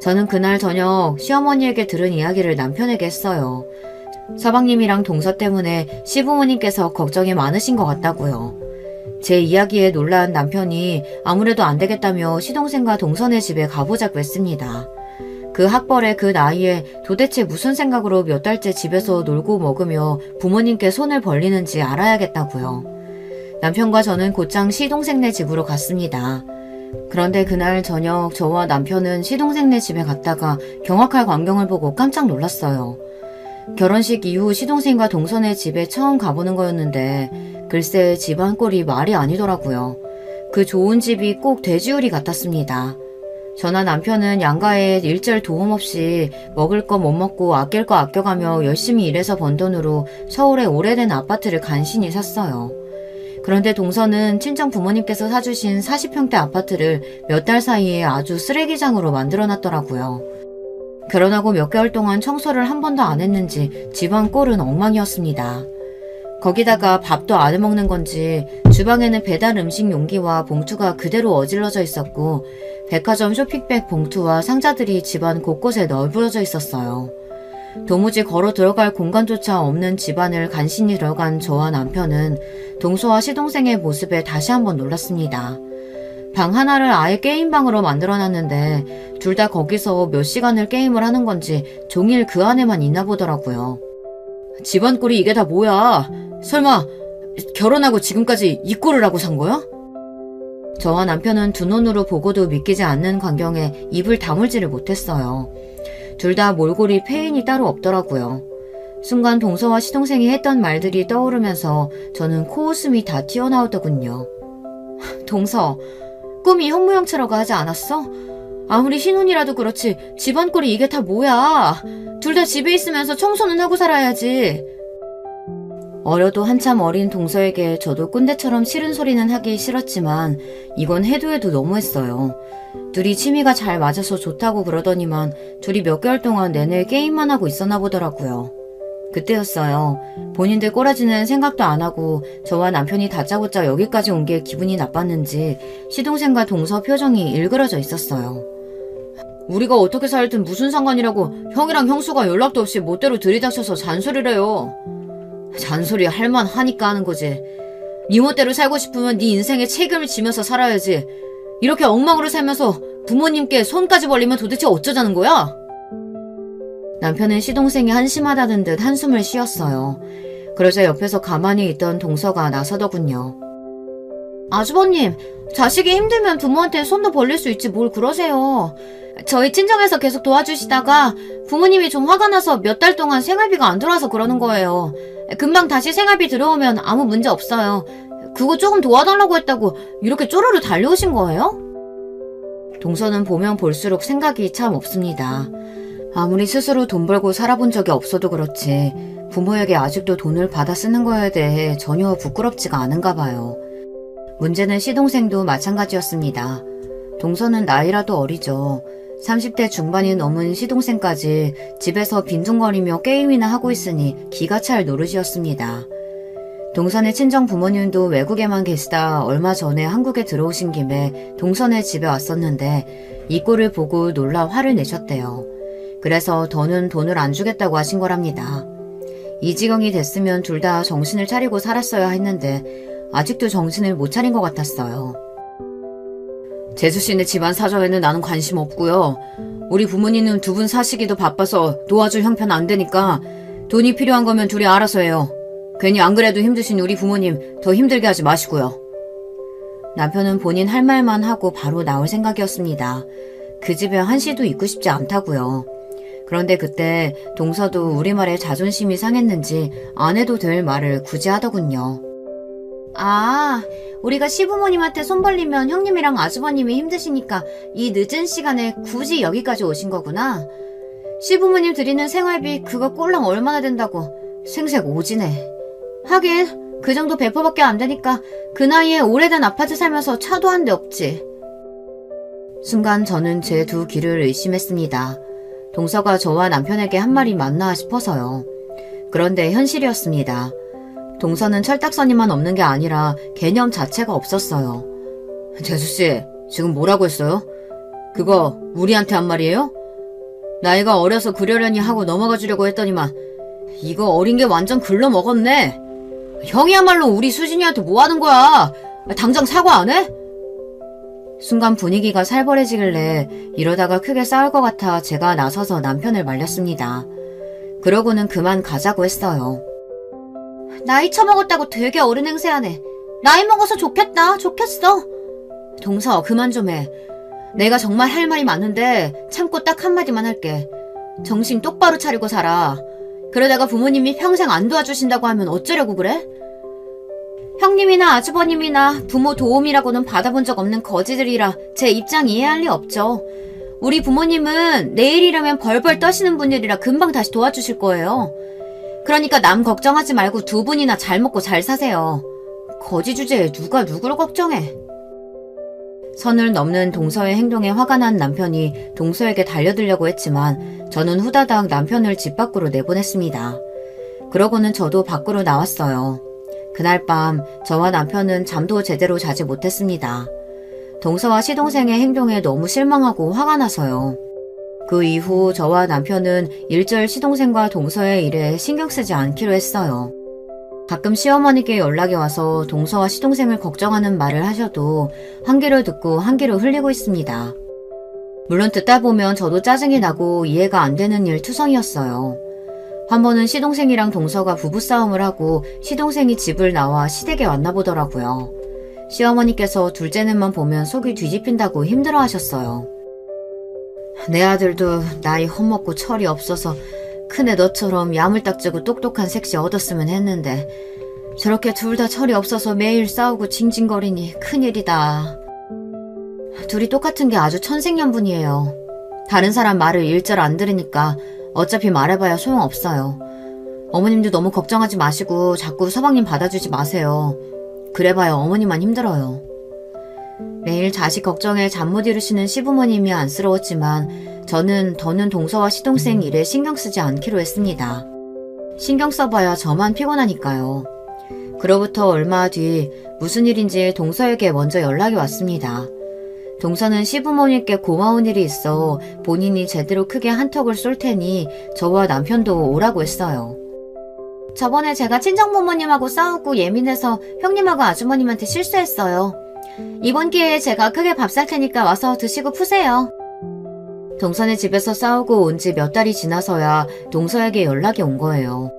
Speaker 1: 저는 그날 저녁 시어머니에게 들은 이야기를 남편에게 했어요. 서방님이랑 동서 때문에 시부모님께서 걱정이 많으신 것 같다고요. 제 이야기에 놀란 남편이 아무래도 안 되겠다며 시동생과 동선의 집에 가보자고 했습니다. 그 학벌에 그 나이에 도대체 무슨 생각으로 몇 달째 집에서 놀고 먹으며 부모님께 손을 벌리는지 알아야겠다고요. 남편과 저는 곧장 시동생네 집으로 갔습니다. 그런데 그날 저녁 저와 남편은 시동생네 집에 갔다가 경악할 광경을 보고 깜짝 놀랐어요. 결혼식 이후 시동생과 동선의 집에 처음 가보는 거였는데 글쎄 집안 꼴이 말이 아니더라고요. 그 좋은 집이 꼭 돼지우리 같았습니다. 저나 남편은 양가에 일절 도움 없이 먹을 거 못 먹고 아낄 거 아껴가며 열심히 일해서 번 돈으로 서울의 오래된 아파트를 간신히 샀어요. 그런데 동서는 친정 부모님께서 사주신 40평대 아파트를 몇 달 사이에 아주 쓰레기장으로 만들어놨더라고요. 결혼하고 몇 개월 동안 청소를 한 번도 안 했는지 집안 꼴은 엉망이었습니다. 거기다가 밥도 안 해먹는 건지 주방에는 배달 음식 용기와 봉투가 그대로 어질러져 있었고 백화점 쇼핑백 봉투와 상자들이 집안 곳곳에 널브러져 있었어요. 도무지 걸어 들어갈 공간조차 없는 집안을 간신히 들어간 저와 남편은 동서와 시동생의 모습에 다시 한번 놀랐습니다. 방 하나를 아예 게임방으로 만들어놨는데 둘 다 거기서 몇 시간을 게임을 하는 건지 종일 그 안에만 있나 보더라고요. 집안 꼴이 이게 다 뭐야? 설마 결혼하고 지금까지 이 꼴을 하고 산 거야? 저와 남편은 두 눈으로 보고도 믿기지 않는 광경에 입을 다물지를 못했어요. 둘 다 몰골이 패인이 따로 없더라고요. 순간 동서와 시동생이 했던 말들이 떠오르면서 저는 코웃음이 다 튀어나오더군요. 동서, 꿈이 현모양처라고 하지 않았어? 아무리 신혼이라도 그렇지 집안 꼴이 이게 다 뭐야? 둘 다 집에 있으면서 청소는 하고 살아야지. 어려도 한참 어린 동서에게 저도 꼰대처럼 싫은 소리는 하기 싫었지만 이건 해도 너무했어요. 둘이 취미가 잘 맞아서 좋다고 그러더니만 둘이 몇 개월 동안 내내 게임만 하고 있었나 보더라고요. 그때였어요. 본인들 꼬라지는 생각도 안 하고 저와 남편이 다짜고짜 여기까지 온 게 기분이 나빴는지 시동생과 동서 표정이 일그러져 있었어요. 우리가 어떻게 살든 무슨 상관이라고 형이랑 형수가 연락도 없이 멋대로 들이닥쳐서 잔소리래요. 잔소리 할만 하니까 하는 거지. 네 멋대로 살고 싶으면 네 인생에 책임을 지면서 살아야지. 이렇게 엉망으로 살면서 부모님께 손까지 벌리면 도대체 어쩌자는 거야? 남편은 시동생이 한심하다는 듯 한숨을 쉬었어요. 그러자 옆에서 가만히 있던 동서가 나서더군요. 아주버님, 자식이 힘들면 부모한테 손도 벌릴 수 있지 뭘 그러세요. 저희 친정에서 계속 도와주시다가 부모님이 좀 화가 나서 몇 달 동안 생활비가 안 들어와서 그러는 거예요. 금방 다시 생활비 들어오면 아무 문제 없어요. 그거 조금 도와달라고 했다고 이렇게 쪼르르 달려오신 거예요? 동서는 보면 볼수록 생각이 참 없습니다. 아무리 스스로 돈 벌고 살아본 적이 없어도 그렇지 부모에게 아직도 돈을 받아 쓰는 거에 대해 전혀 부끄럽지가 않은가 봐요. 문제는 시동생도 마찬가지였습니다. 동서는 나이라도 어리죠. 30대 중반이 넘은 시동생까지 집에서 빈둥거리며 게임이나 하고 있으니 기가 찰 노릇이었습니다. 동선의 친정 부모님도 외국에만 계시다 얼마 전에 한국에 들어오신 김에 동선의 집에 왔었는데 이 꼴을 보고 놀라 화를 내셨대요. 그래서 더는 돈을 안 주겠다고 하신 거랍니다. 이 지경이 됐으면 둘 다 정신을 차리고 살았어야 했는데 아직도 정신을 못 차린 것 같았어요. 재수씨네 집안 사정에는 나는 관심 없고요. 우리 부모님은 두 분 사시기도 바빠서 도와줄 형편 안 되니까 돈이 필요한 거면 둘이 알아서 해요. 괜히 안 그래도 힘드신 우리 부모님 더 힘들게 하지 마시고요. 남편은 본인 할 말만 하고 바로 나올 생각이었습니다. 그 집에 한시도 있고 싶지 않다고요. 그런데 그때 동서도 우리말에 자존심이 상했는지 안 해도 될 말을 굳이 하더군요. 아, 우리가 시부모님한테 손 벌리면 형님이랑 아주버님이 힘드시니까 이 늦은 시간에 굳이 여기까지 오신 거구나. 시부모님 드리는 생활비 그거 꼴랑 얼마나 된다고. 생색 오지네. 하긴 그 정도 배포밖에 안 되니까 그 나이에 오래된 아파트 살면서 차도 한 대 없지. 순간 저는 제 두 귀를 의심했습니다. 동서가 저와 남편에게 한 말이 맞나 싶어서요. 그런데 현실이었습니다. 동서는 철딱서니만 없는 게 아니라 개념 자체가 없었어요. 재수씨, 지금 뭐라고 했어요? 그거 우리한테 한 말이에요? 나이가 어려서 그러려니 하고 넘어가 주려고 했더니만 이거 어린 게 완전 글러먹었네. 형이야말로 우리 수진이한테 뭐 하는 거야? 당장 사과 안 해? 순간 분위기가 살벌해지길래 이러다가 크게 싸울 것 같아 제가 나서서 남편을 말렸습니다. 그러고는 그만 가자고 했어요. 나이 처먹었다고 되게 어른 행세하네. 나이 먹어서 좋겠다. 좋겠어. 동서 그만 좀 해. 내가 정말 할 말이 많은데 참고 딱 한마디만 할게. 정신 똑바로 차리고 살아. 그러다가 부모님이 평생 안 도와주신다고 하면 어쩌려고 그래? 형님이나 아주버님이나 부모 도움이라고는 받아본 적 없는 거지들이라 제 입장 이해할 리 없죠. 우리 부모님은 내일이라면 벌벌 떠시는 분들이라 금방 다시 도와주실 거예요. 그러니까 남 걱정하지 말고 두 분이나 잘 먹고 잘 사세요. 거지 주제에 누가 누구를 걱정해. 선을 넘는 동서의 행동에 화가 난 남편이 동서에게 달려들려고 했지만 저는 후다닥 남편을 집 밖으로 내보냈습니다. 그러고는 저도 밖으로 나왔어요. 그날 밤 저와 남편은 잠도 제대로 자지 못했습니다. 동서와 시동생의 행동에 너무 실망하고 화가 나서요. 그 이후 저와 남편은 일절 시동생과 동서의 일에 신경 쓰지 않기로 했어요. 가끔 시어머니께 연락이 와서 동서와 시동생을 걱정하는 말을 하셔도 한 귀로 듣고 한 귀로 흘리고 있습니다. 물론 듣다 보면 저도 짜증이 나고 이해가 안 되는 일 투성이었어요. 한 번은 시동생이랑 동서가 부부싸움을 하고 시동생이 집을 나와 시댁에 왔나 보더라고요. 시어머니께서 둘째는만 보면 속이 뒤집힌다고 힘들어하셨어요. 내 아들도 나이 헛먹고 철이 없어서 큰애 너처럼 야물딱지고 똑똑한 색시 얻었으면 했는데 저렇게 둘 다 철이 없어서 매일 싸우고 징징거리니 큰일이다. 둘이 똑같은 게 아주 천생연분이에요. 다른 사람 말을 일절 안 들으니까 어차피 말해봐야 소용없어요. 어머님도 너무 걱정하지 마시고 자꾸 서방님 받아주지 마세요. 그래봐야 어머니만 힘들어요. 매일 자식 걱정에 잠 못 이루시는 시부모님이 안쓰러웠지만 저는 더는 동서와 시동생 일에 신경 쓰지 않기로 했습니다. 신경 써봐야 저만 피곤하니까요. 그로부터 얼마 뒤 무슨 일인지 동서에게 먼저 연락이 왔습니다. 동서는 시부모님께 고마운 일이 있어 본인이 제대로 크게 한턱을 쏠 테니 저와 남편도 오라고 했어요. 저번에 제가 친정부모님하고 싸우고 예민해서 형님하고 아주머님한테 실수했어요. 이번 기회에 제가 크게 밥 살 테니까 와서 드시고 푸세요. 동서네 집에서 싸우고 온 지 몇 달이 지나서야 동서에게 연락이 온 거예요.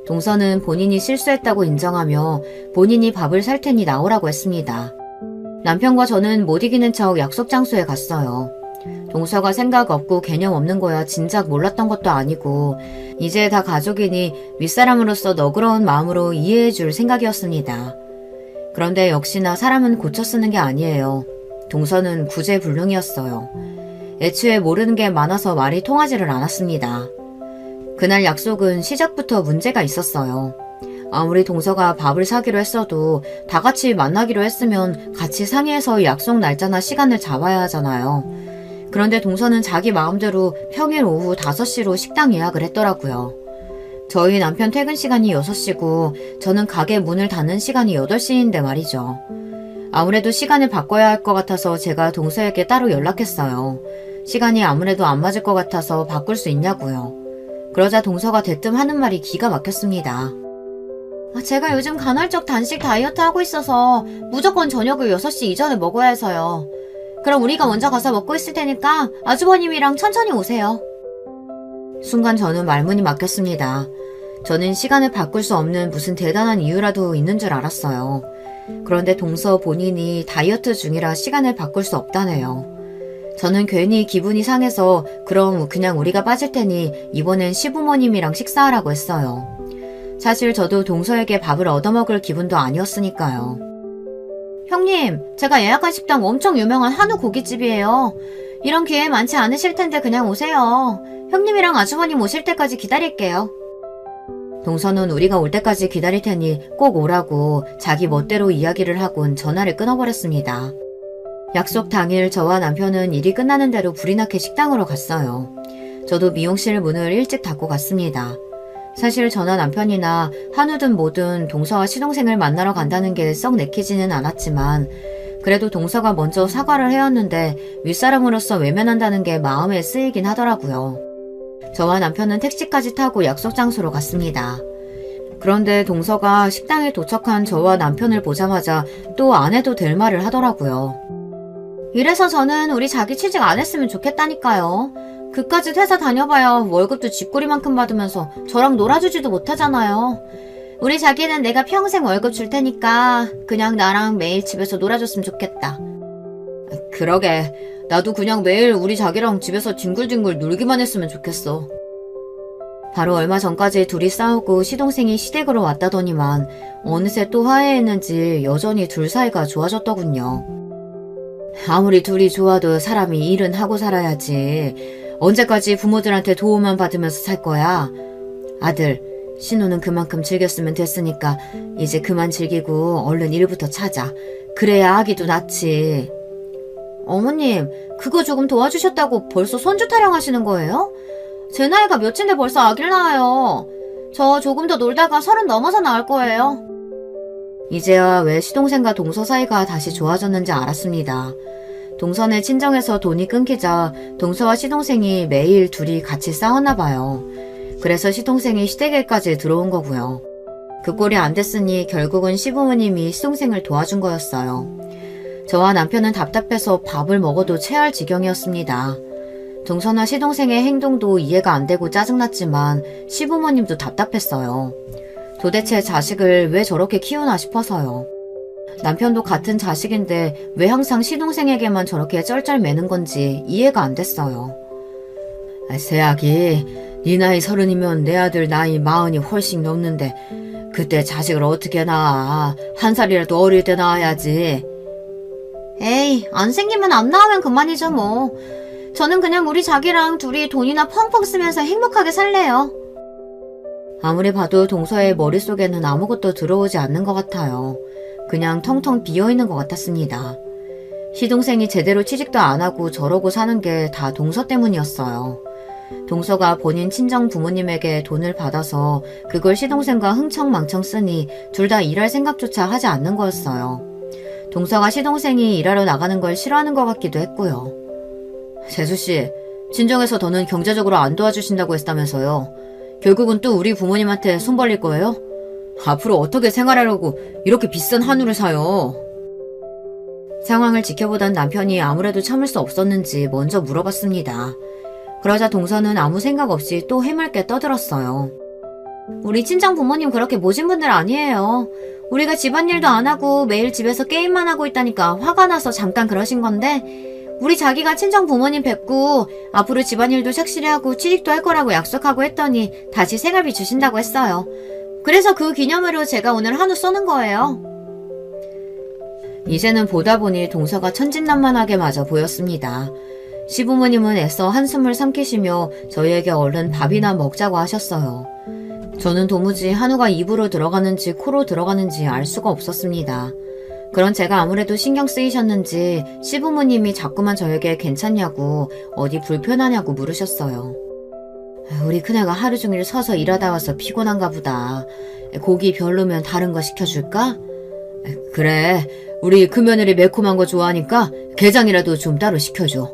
Speaker 1: 동서는 본인이 실수했다고 인정하며 본인이 밥을 살 테니 나오라고 했습니다. 남편과 저는 못 이기는 척 약속 장소에 갔어요. 동서가 생각 없고 개념 없는 거야 진작 몰랐던 것도 아니고 이제 다 가족이니 윗사람으로서 너그러운 마음으로 이해해줄 생각이었습니다. 그런데 역시나 사람은 고쳐 쓰는 게 아니에요. 동서는 구제불능이었어요. 애초에 모르는 게 많아서 말이 통하지를 않았습니다. 그날 약속은 시작부터 문제가 있었어요. 아무리 동서가 밥을 사기로 했어도 다 같이 만나기로 했으면 같이 상의해서 약속 날짜나 시간을 잡아야 하잖아요. 그런데 동서는 자기 마음대로 평일 오후 5시로 식당 예약을 했더라고요. 저희 남편 퇴근 시간이 6시고 저는 가게 문을 닫는 시간이 8시인데 말이죠. 아무래도 시간을 바꿔야 할 것 같아서 제가 동서에게 따로 연락했어요. 시간이 아무래도 안 맞을 것 같아서 바꿀 수 있냐고요. 그러자 동서가 대뜸 하는 말이 기가 막혔습니다. 제가 요즘 간헐적 단식 다이어트 하고 있어서 무조건 저녁을 6시 이전에 먹어야 해서요. 그럼 우리가 먼저 가서 먹고 있을 테니까 아주버님이랑 천천히 오세요. 순간 저는 말문이 막혔습니다. 저는 시간을 바꿀 수 없는 무슨 대단한 이유라도 있는 줄 알았어요. 그런데 동서 본인이 다이어트 중이라 시간을 바꿀 수 없다네요. 저는 괜히 기분이 상해서 그럼 그냥 우리가 빠질 테니 이번엔 시부모님이랑 식사하라고 했어요. 사실 저도 동서에게 밥을 얻어먹을 기분도 아니었으니까요. 형님, 제가 예약한 식당 엄청 유명한 한우 고깃집이에요. 이런 기회 많지 않으실 텐데 그냥 오세요. 형님이랑 아주머님 오실 때까지 기다릴게요. 동서는 우리가 올 때까지 기다릴 테니 꼭 오라고 자기 멋대로 이야기를 하곤 전화를 끊어버렸습니다. 약속 당일 저와 남편은 일이 끝나는 대로 불이 나게 식당으로 갔어요. 저도 미용실 문을 일찍 닫고 갔습니다. 사실 저나 남편이나 한우든 뭐든 동서와 시동생을 만나러 간다는 게 썩 내키지는 않았지만 그래도 동서가 먼저 사과를 해왔는데 윗사람으로서 외면한다는 게 마음에 쓰이긴 하더라고요. 저와 남편은 택시까지 타고 약속 장소로 갔습니다. 그런데 동서가 식당에 도착한 저와 남편을 보자마자 또 안 해도 될 말을 하더라고요. 이래서 저는 우리 자기 취직 안 했으면 좋겠다니까요. 그까지 회사 다녀봐야 월급도 쥐꼬리만큼 받으면서 저랑 놀아주지도 못하잖아요. 우리 자기는 내가 평생 월급 줄 테니까 그냥 나랑 매일 집에서 놀아줬으면 좋겠다. 그러게, 나도 그냥 매일 우리 자기랑 집에서 뒹굴뒹굴 놀기만 했으면 좋겠어. 바로 얼마 전까지 둘이 싸우고 시동생이 시댁으로 왔다더니만 어느새 또 화해했는지 여전히 둘 사이가 좋아졌더군요. 아무리 둘이 좋아도 사람이 일은 하고 살아야지. 언제까지 부모들한테 도움만 받으면서 살 거야? 아들, 신우는 그만큼 즐겼으면 됐으니까 이제 그만 즐기고 얼른 일부터 찾아. 그래야 아기도 낫지. 어머님, 그거 조금 도와주셨다고 벌써 손주 타령하시는 거예요? 제 나이가 몇인데 벌써 아기를 낳아요. 저 조금 더 놀다가 30 넘어서 낳을 거예요. 이제야 왜 시동생과 동서 사이가 다시 좋아졌는지 알았습니다. 동서네 친정에서 돈이 끊기자 동서와 시동생이 매일 둘이 같이 싸웠나 봐요. 그래서 시동생이 시댁에까지 들어온 거고요. 그 꼴이 안 됐으니 결국은 시부모님이 시동생을 도와준 거였어요. 저와 남편은 답답해서 밥을 먹어도 체할 지경이었습니다. 동서나 시동생의 행동도 이해가 안 되고 짜증났지만 시부모님도 답답했어요. 도대체 자식을 왜 저렇게 키우나 싶어서요. 남편도 같은 자식인데 왜 항상 시동생에게만 저렇게 쩔쩔매는 건지 이해가 안 됐어요. 새아기, 네 나이 30이면 내 아들 나이 40이 훨씬 넘는데 그때 자식을 어떻게 낳아? 한 살이라도 어릴 때 낳아야지.
Speaker 2: 에이, 안 생기면 안 나오면 그만이죠 뭐. 저는 그냥 우리 자기랑 둘이 돈이나 펑펑 쓰면서 행복하게 살래요.
Speaker 1: 아무리 봐도 동서의 머릿속에는 아무것도 들어오지 않는 것 같아요. 그냥 텅텅 비어있는 것 같았습니다. 시동생이 제대로 취직도 안 하고 저러고 사는 게 다 동서 때문이었어요. 동서가 본인 친정 부모님에게 돈을 받아서 그걸 시동생과 흥청망청 쓰니 둘 다 일할 생각조차 하지 않는 거였어요. 동서가 시동생이 일하러 나가는 걸 싫어하는 것 같기도 했고요. 재수씨, 친정에서 더는 경제적으로 안 도와주신다고 했다면서요. 결국은 또 우리 부모님한테 손 벌릴 거예요? 앞으로 어떻게 생활하려고 이렇게 비싼 한우를 사요? 상황을 지켜보던 남편이 아무래도 참을 수 없었는지 먼저 물어봤습니다. 그러자 동서는 아무 생각 없이 또 해맑게 떠들었어요.
Speaker 2: 우리 친정 부모님 그렇게 모진 분들 아니에요. 우리가 집안일도 안 하고 매일 집에서 게임만 하고 있다니까 화가 나서 잠깐 그러신 건데 우리 자기가 친정 부모님 뵙고 앞으로 집안일도 착실히 하고 취직도 할 거라고 약속하고 했더니 다시 생활비 주신다고 했어요. 그래서 그 기념으로 제가 오늘 한우 쏘는 거예요.
Speaker 1: 이제는 보다 보니 동서가 천진난만하게 맞아 보였습니다. 시부모님은 애써 한숨을 삼키시며 저희에게 얼른 밥이나 먹자고 하셨어요. 저는 도무지 한우가 입으로 들어가는지 코로 들어가는지 알 수가 없었습니다. 그런 제가 아무래도 신경 쓰이셨는지 시부모님이 자꾸만 저에게 괜찮냐고 어디 불편하냐고 물으셨어요. 우리 큰애가 하루 종일 서서 일하다 와서 피곤한가 보다. 고기 별로면 다른 거 시켜줄까? 그래, 우리 큰며느리 매콤한 거 좋아하니까 게장이라도 좀 따로 시켜줘.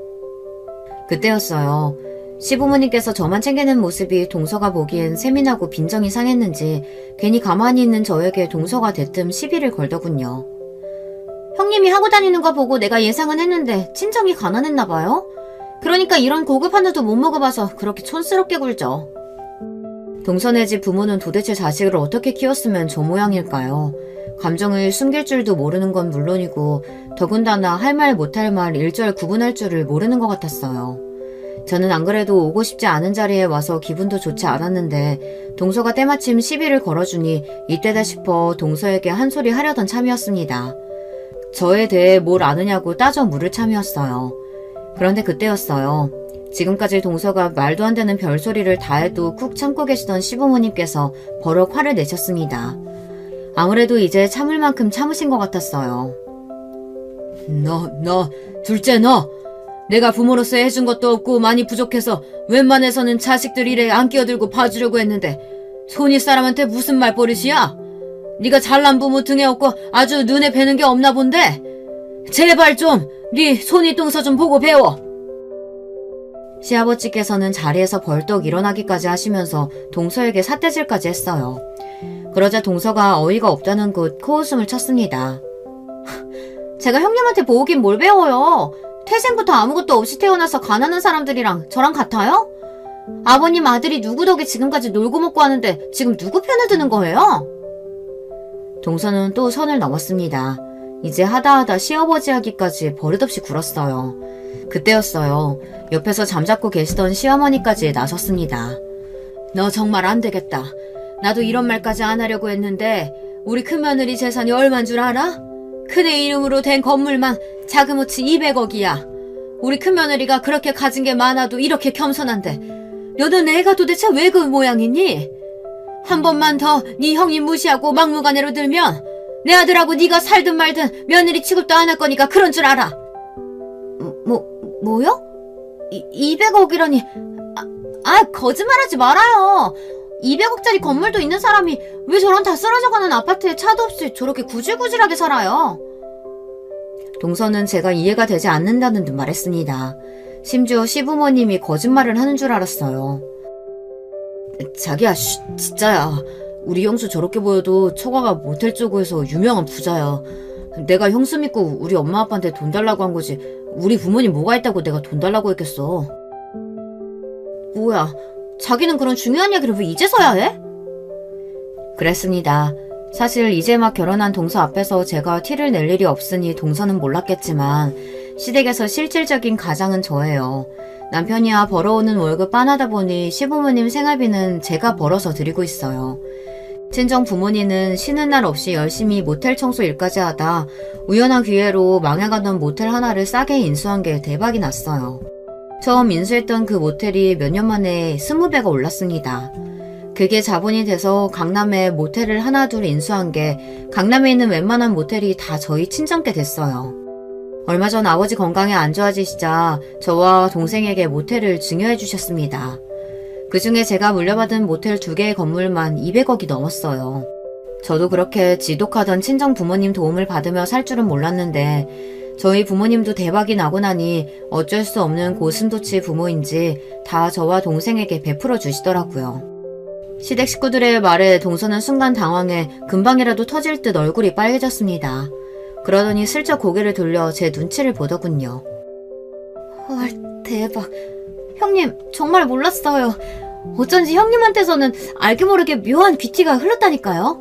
Speaker 1: 그때였어요. 시부모님께서 저만 챙기는 모습이 동서가 보기엔 세민하고 빈정이 상했는지 괜히 가만히 있는 저에게 동서가 대뜸 시비를 걸더군요.
Speaker 2: 형님이 하고 다니는 거 보고 내가 예상은 했는데 친정이 가난했나 봐요? 그러니까 이런 고급 한우도 못 먹어봐서 그렇게 촌스럽게 굴죠.
Speaker 1: 동서네 집 부모는 도대체 자식을 어떻게 키웠으면 저 모양일까요? 감정을 숨길 줄도 모르는 건 물론이고 더군다나 할 말 못할 말 일절 구분할 줄을 모르는 것 같았어요. 저는 안 그래도 오고 싶지 않은 자리에 와서 기분도 좋지 않았는데 동서가 때마침 시비를 걸어주니 이때다 싶어 동서에게 한 소리 하려던 참이었습니다. 저에 대해 뭘 아느냐고 따져 물을 참이었어요. 그런데 그때였어요. 지금까지 동서가 말도 안 되는 별소리를 다 해도 꾹 참고 계시던 시부모님께서 버럭 화를 내셨습니다. 아무래도 이제 참을 만큼 참으신 것 같았어요. 둘째 너! 내가 부모로서 해준 것도 없고 많이 부족해서 웬만해서는 자식들 일에 안 끼어들고 봐주려고 했는데 손이 사람한테 무슨 말버릇이야? 네가 잘난 부모 등에 업고 아주 눈에 뵈는 게 없나 본데? 제발 좀 네 손이 동서 좀 보고 배워. 시아버지께서는 자리에서 벌떡 일어나기까지 하시면서 동서에게 삿대질까지 했어요. 그러자 동서가 어이가 없다는 듯 코웃음을 쳤습니다.
Speaker 2: 제가 형님한테 보긴 뭘 배워요. 태생부터 아무것도 없이 태어나서 가난한 사람들이랑 저랑 같아요? 아버님 아들이 누구 덕에 지금까지 놀고 먹고 하는데 지금 누구 편을 드는 거예요?
Speaker 1: 동서는 또 선을 넘었습니다. 이제 하다하다 시아버지 하기까지 버릇없이 굴었어요. 그때였어요. 옆에서 잠자코 계시던 시어머니까지 나섰습니다. 너 정말 안 되겠다. 나도 이런 말까지 안 하려고 했는데 우리 큰며느리 재산이 얼만 줄 알아? 큰애 이름으로 된 건물만 자그무치 200억이야. 우리 큰며느리가 그렇게 가진 게 많아도 이렇게 겸손한데 너는 애가 도대체 왜 그 모양이니? 한 번만 더 네 형님 무시하고 막무가내로 들면 내 아들하고 네가 살든 말든 며느리 취급도 안 할 거니까 그런 줄 알아.
Speaker 2: 뭐요? 200억이라니. 거짓말하지 말아요. 200억짜리 건물도 있는 사람이 왜 저런 다 쓰러져가는 아파트에 차도 없이 저렇게 구질구질하게 살아요?
Speaker 1: 동서는 제가 이해가 되지 않는다는 듯 말했습니다. 심지어 시부모님이 거짓말을 하는 줄 알았어요. 자기야, 진짜야. 우리 형수 저렇게 보여도 처가가 모텔 쪽에서 유명한 부자야. 내가 형수 믿고 우리 엄마 아빠한테 돈 달라고 한 거지 우리 부모님 뭐가 있다고 내가 돈 달라고 했겠어.
Speaker 2: 뭐야, 자기는 그런 중요한 얘기를 왜 이제서야 해?
Speaker 1: 그랬습니다. 사실 이제 막 결혼한 동서 앞에서 제가 티를 낼 일이 없으니 동서는 몰랐겠지만 시댁에서 실질적인 가장은 저예요.
Speaker 2: 남편이야 벌어오는 월급 빤하다 보니 시부모님 생활비는 제가 벌어서 드리고 있어요. 친정 부모님은 쉬는 날 없이 열심히 모텔 청소 일까지 하다 우연한 기회로 망해가던 모텔 하나를 싸게 인수한 게 대박이 났어요. 처음 인수했던 그 모텔이 몇 년 만에 20배가 올랐습니다. 그게 자본이 돼서 강남에 모텔을 하나 둘 인수한 게 강남에 있는 웬만한 모텔이 다 저희 친정께 됐어요. 얼마 전 아버지 건강이 안 좋아지시자 저와 동생에게 모텔을 증여해 주셨습니다. 그 중에 제가 물려받은 모텔 2개의 건물만 200억이 넘었어요. 저도 그렇게 지독하던 친정 부모님 도움을 받으며 살 줄은 몰랐는데 저희 부모님도 대박이 나고 나니 어쩔 수 없는 고슴도치 부모인지 다 저와 동생에게 베풀어 주시더라고요. 시댁 식구들의 말에 동서는 순간 당황해 금방이라도 터질 듯 얼굴이 빨개졌습니다. 그러더니 슬쩍 고개를 돌려 제 눈치를 보더군요. 헐, 대박. 형님, 정말 몰랐어요. 어쩐지 형님한테서는 알게 모르게 묘한 귀티가 흘렀다니까요.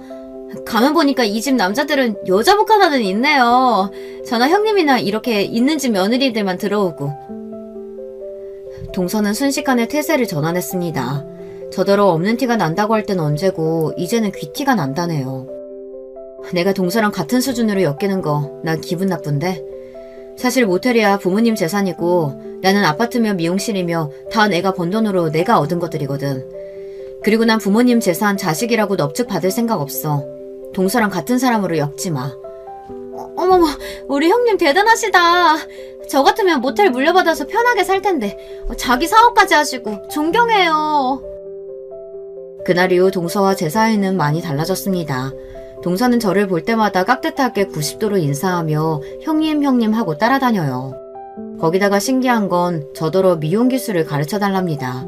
Speaker 2: 가만 보니까 이 집 남자들은 여자복 하나는 있네요. 저나 형님이나 이렇게 있는 집 며느리들만 들어오고. 동서는 순식간에 태세를 전환했습니다. 저더러 없는 티가 난다고 할 땐 언제고 이제는 귀티가 난다네요. 내가 동서랑 같은 수준으로 엮이는 거 난 기분 나쁜데? 사실 모텔이야 부모님 재산이고 나는 아파트며 미용실이며 다 내가 번 돈으로 내가 얻은 것들이거든. 그리고 난 부모님 재산 자식이라고 넙죽 받을 생각 없어. 동서랑 같은 사람으로 엮지 마. 어머머, 우리 형님 대단하시다. 저 같으면 모텔 물려받아서 편하게 살 텐데 자기 사업까지 하시고 존경해요. 그날 이후 동서와 제 사이는 많이 달라졌습니다. 동서는 저를 볼 때마다 깍듯하게 90도로 인사하며 형님 하고 따라다녀요. 거기다가 신기한 건 저더러 미용 기술을 가르쳐달랍니다.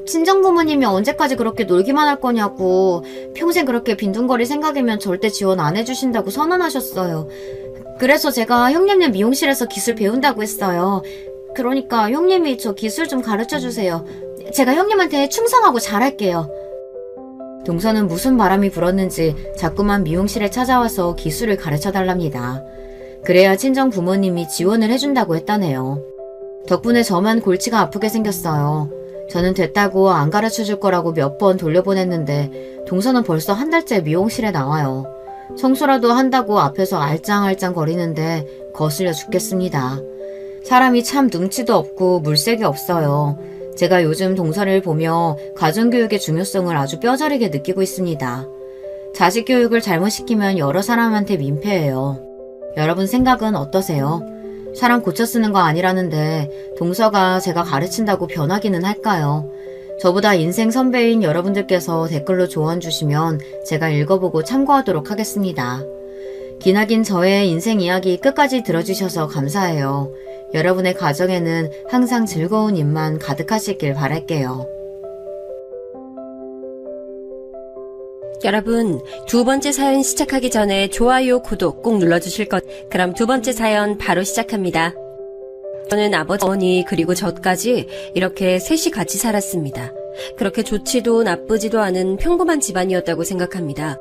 Speaker 2: 친정부모님이 언제까지 그렇게 놀기만 할 거냐고 평생 그렇게 빈둥거릴 생각이면 절대 지원 안 해주신다고 선언하셨어요. 그래서 제가 형님네 미용실에서 기술 배운다고 했어요. 그러니까 형님이 저 기술 좀 가르쳐주세요. 제가 형님한테 충성하고 잘할게요. 동서는 무슨 바람이 불었는지 자꾸만 미용실에 찾아와서 기술을 가르쳐달랍니다. 그래야 친정 부모님이 지원을 해준다고 했다네요. 덕분에 저만 골치가 아프게 생겼어요. 저는 됐다고 안 가르쳐줄 거라고 몇 번 돌려보냈는데 동서는 벌써 한 달째 미용실에 나와요. 청소라도 한다고 앞에서 알짱알짱 거리는데 거슬려 죽겠습니다. 사람이 참 눈치도 없고 물색이 없어요. 제가 요즘 동서를 보며 가정교육의 중요성을 아주 뼈저리게 느끼고 있습니다. 자식 교육을 잘못 시키면 여러 사람한테 민폐예요. 여러분 생각은 어떠세요? 사람 고쳐 쓰는 거 아니라는데 동서가 제가 가르친다고 변하기는 할까요? 저보다 인생 선배인 여러분들께서 댓글로 조언 주시면 제가 읽어보고 참고하도록 하겠습니다. 기나긴 저의 인생 이야기 끝까지 들어주셔서 감사해요. 여러분의 가정에는 항상 즐거운 일만 가득하시길 바랄게요.
Speaker 3: 여러분, 두 번째 사연 시작하기 전에 좋아요, 구독 꼭 눌러주실 것. 그럼 두 번째 사연 바로 시작합니다. 저는 아버지, 어머니 그리고 저까지 이렇게 셋이 같이 살았습니다. 그렇게 좋지도 나쁘지도 않은 평범한 집안이었다고 생각합니다.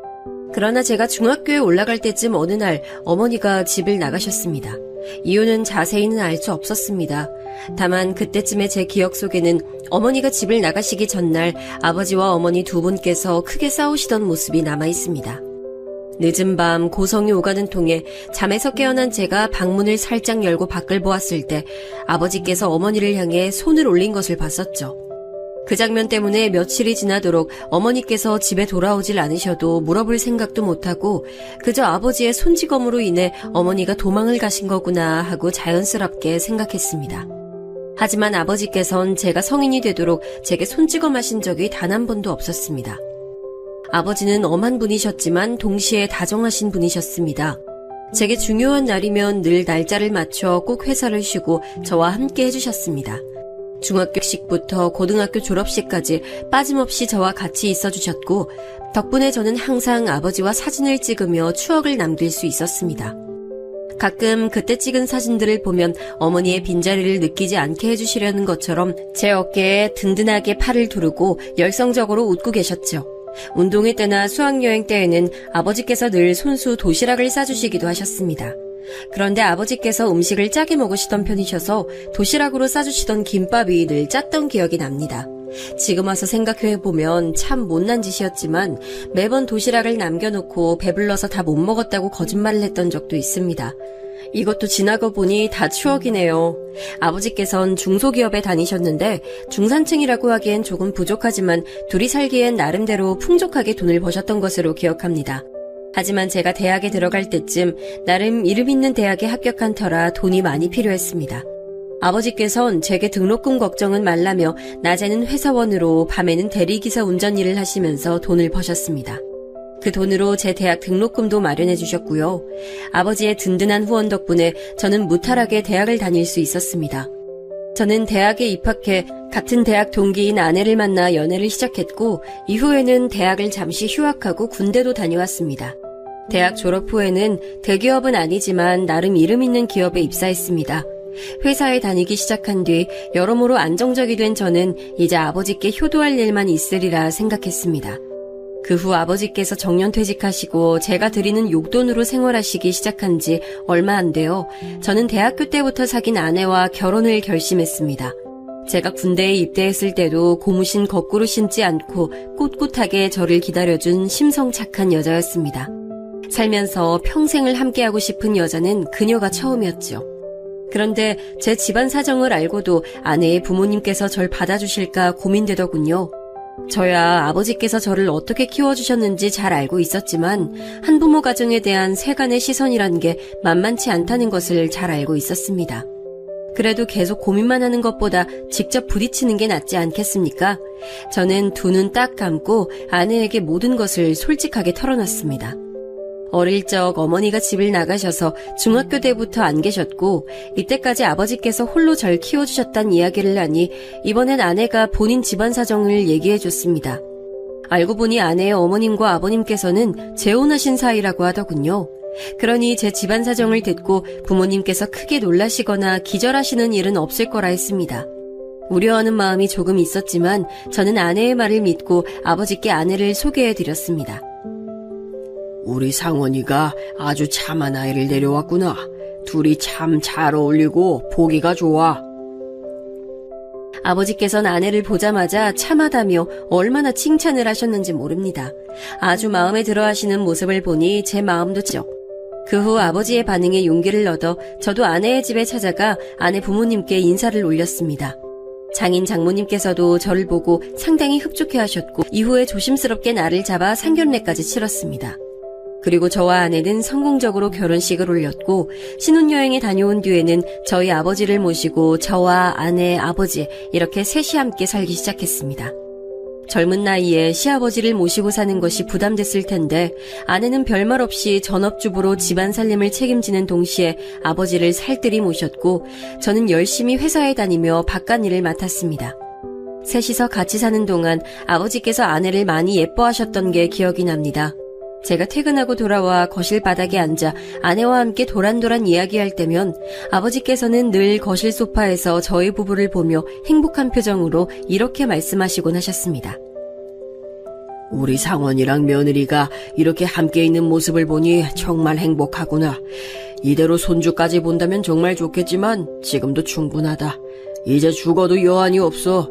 Speaker 3: 그러나 제가 중학교에 올라갈 때쯤 어느 날 어머니가 집을 나가셨습니다. 이유는 자세히는 알 수 없었습니다. 다만 그때쯤에 제 기억 속에는 어머니가 집을 나가시기 전날 아버지와 어머니 두 분께서 크게 싸우시던 모습이 남아있습니다. 늦은 밤 고성이 오가는 통에 잠에서 깨어난 제가 방문을 살짝 열고 밖을 보았을 때 아버지께서 어머니를 향해 손을 올린 것을 봤었죠. 그 장면 때문에 며칠이 지나도록 어머니께서 집에 돌아오질 않으셔도 물어볼 생각도 못하고 그저 아버지의 손찌검으로 인해 어머니가 도망을 가신 거구나 하고 자연스럽게 생각했습니다. 하지만 아버지께선 제가 성인이 되도록 제게 손찌검하신 적이 단 한 번도 없었습니다. 아버지는 엄한 분이셨지만 동시에 다정하신 분이셨습니다. 제게 중요한 날이면 늘 날짜를 맞춰 꼭 회사를 쉬고 저와 함께 해주셨습니다. 중학교식부터 고등학교 졸업식까지 빠짐없이 저와 같이 있어주셨고 덕분에 저는 항상 아버지와 사진을 찍으며 추억을 남길 수 있었습니다. 가끔 그때 찍은 사진들을 보면 어머니의 빈자리를 느끼지 않게 해주시려는 것처럼 제 어깨에 든든하게 팔을 두르고 열성적으로 웃고 계셨죠. 운동회 때나 수학여행 때에는 아버지께서 늘 손수 도시락을 싸주시기도 하셨습니다. 그런데 아버지께서 음식을 짜게 먹으시던 편이셔서 도시락으로 싸주시던 김밥이 늘 짰던 기억이 납니다. 지금 와서 생각해보면 참 못난 짓이었지만 매번 도시락을 남겨놓고 배불러서 다 못 먹었다고 거짓말을 했던 적도 있습니다. 이것도 지나고 보니 다 추억이네요. 아버지께선 중소기업에 다니셨는데 중산층이라고 하기엔 조금 부족하지만 둘이 살기엔 나름대로 풍족하게 돈을 버셨던 것으로 기억합니다. 하지만 제가 대학에 들어갈 때쯤 나름 이름 있는 대학에 합격한 터라 돈이 많이 필요했습니다. 아버지께선 제게 등록금 걱정은 말라며 낮에는 회사원으로 밤에는 대리기사 운전 일을 하시면서 돈을 버셨습니다. 그 돈으로 제 대학 등록금도 마련해 주셨고요. 아버지의 든든한 후원 덕분에 저는 무탈하게 대학을 다닐 수 있었습니다. 저는 대학에 입학해 같은 대학 동기인 아내를 만나 연애를 시작했고 이후에는 대학을 잠시 휴학하고 군대도 다녀왔습니다. 대학 졸업 후에는 대기업은 아니지만 나름 이름 있는 기업에 입사했습니다. 회사에 다니기 시작한 뒤 여러모로 안정적이 된 저는 이제 아버지께 효도할 일만 있으리라 생각했습니다. 그 후 아버지께서 정년퇴직하시고 제가 드리는 용돈으로 생활하시기 시작한 지 얼마 안 돼요. 저는 대학교 때부터 사귄 아내와 결혼을 결심했습니다. 제가 군대에 입대했을 때도 고무신 거꾸로 신지 않고 꿋꿋하게 저를 기다려준 심성 착한 여자였습니다. 살면서 평생을 함께하고 싶은 여자는 그녀가 처음이었죠. 그런데 제 집안 사정을 알고도 아내의 부모님께서 절 받아주실까 고민되더군요. 저야 아버지께서 저를 어떻게 키워주셨는지 잘 알고 있었지만 한부모 가정에 대한 세간의 시선이란 게 만만치 않다는 것을 잘 알고 있었습니다. 그래도 계속 고민만 하는 것보다 직접 부딪히는 게 낫지 않겠습니까? 저는 두 눈 딱 감고 아내에게 모든 것을 솔직하게 털어놨습니다. 어릴 적 어머니가 집을 나가셔서 중학교 때부터 안 계셨고 이때까지 아버지께서 홀로 절 키워주셨단 이야기를 하니 이번엔 아내가 본인 집안 사정을 얘기해줬습니다. 알고 보니 아내의 어머님과 아버님께서는 재혼하신 사이라고 하더군요. 그러니 제 집안 사정을 듣고 부모님께서 크게 놀라시거나 기절하시는 일은 없을 거라 했습니다. 우려하는 마음이 조금 있었지만 저는 아내의 말을 믿고 아버지께 아내를 소개해드렸습니다.
Speaker 4: 우리 상원이가 아주 참한 아이를 데려왔구나. 둘이 참 잘 어울리고 보기가 좋아.
Speaker 3: 아버지께서는 아내를 보자마자 참하다며 얼마나 칭찬을 하셨는지 모릅니다. 아주 마음에 들어 하시는 모습을 보니 제 마음도 쩍. 그 후 아버지의 반응에 용기를 얻어 저도 아내의 집에 찾아가 아내 부모님께 인사를 올렸습니다. 장인 장모님께서도 저를 보고 상당히 흡족해 하셨고 이후에 조심스럽게 날을 잡아 상견례까지 치렀습니다. 그리고 저와 아내는 성공적으로 결혼식을 올렸고 신혼여행에 다녀온 뒤에는 저희 아버지를 모시고 저와 아내, 아버지 이렇게 셋이 함께 살기 시작했습니다. 젊은 나이에 시아버지를 모시고 사는 것이 부담됐을 텐데 아내는 별말 없이 전업주부로 집안 살림을 책임지는 동시에 아버지를 살뜰히 모셨고 저는 열심히 회사에 다니며 바깥일을 맡았습니다. 셋이서 같이 사는 동안 아버지께서 아내를 많이 예뻐하셨던 게 기억이 납니다. 제가 퇴근하고 돌아와 거실 바닥에 앉아 아내와 함께 도란도란 이야기할 때면 아버지께서는 늘 거실 소파에서 저희 부부를 보며 행복한 표정으로 이렇게 말씀하시곤 하셨습니다.
Speaker 4: 우리 상원이랑 며느리가 이렇게 함께 있는 모습을 보니 정말 행복하구나. 이대로 손주까지 본다면 정말 좋겠지만 지금도 충분하다. 이제 죽어도 여한이 없어.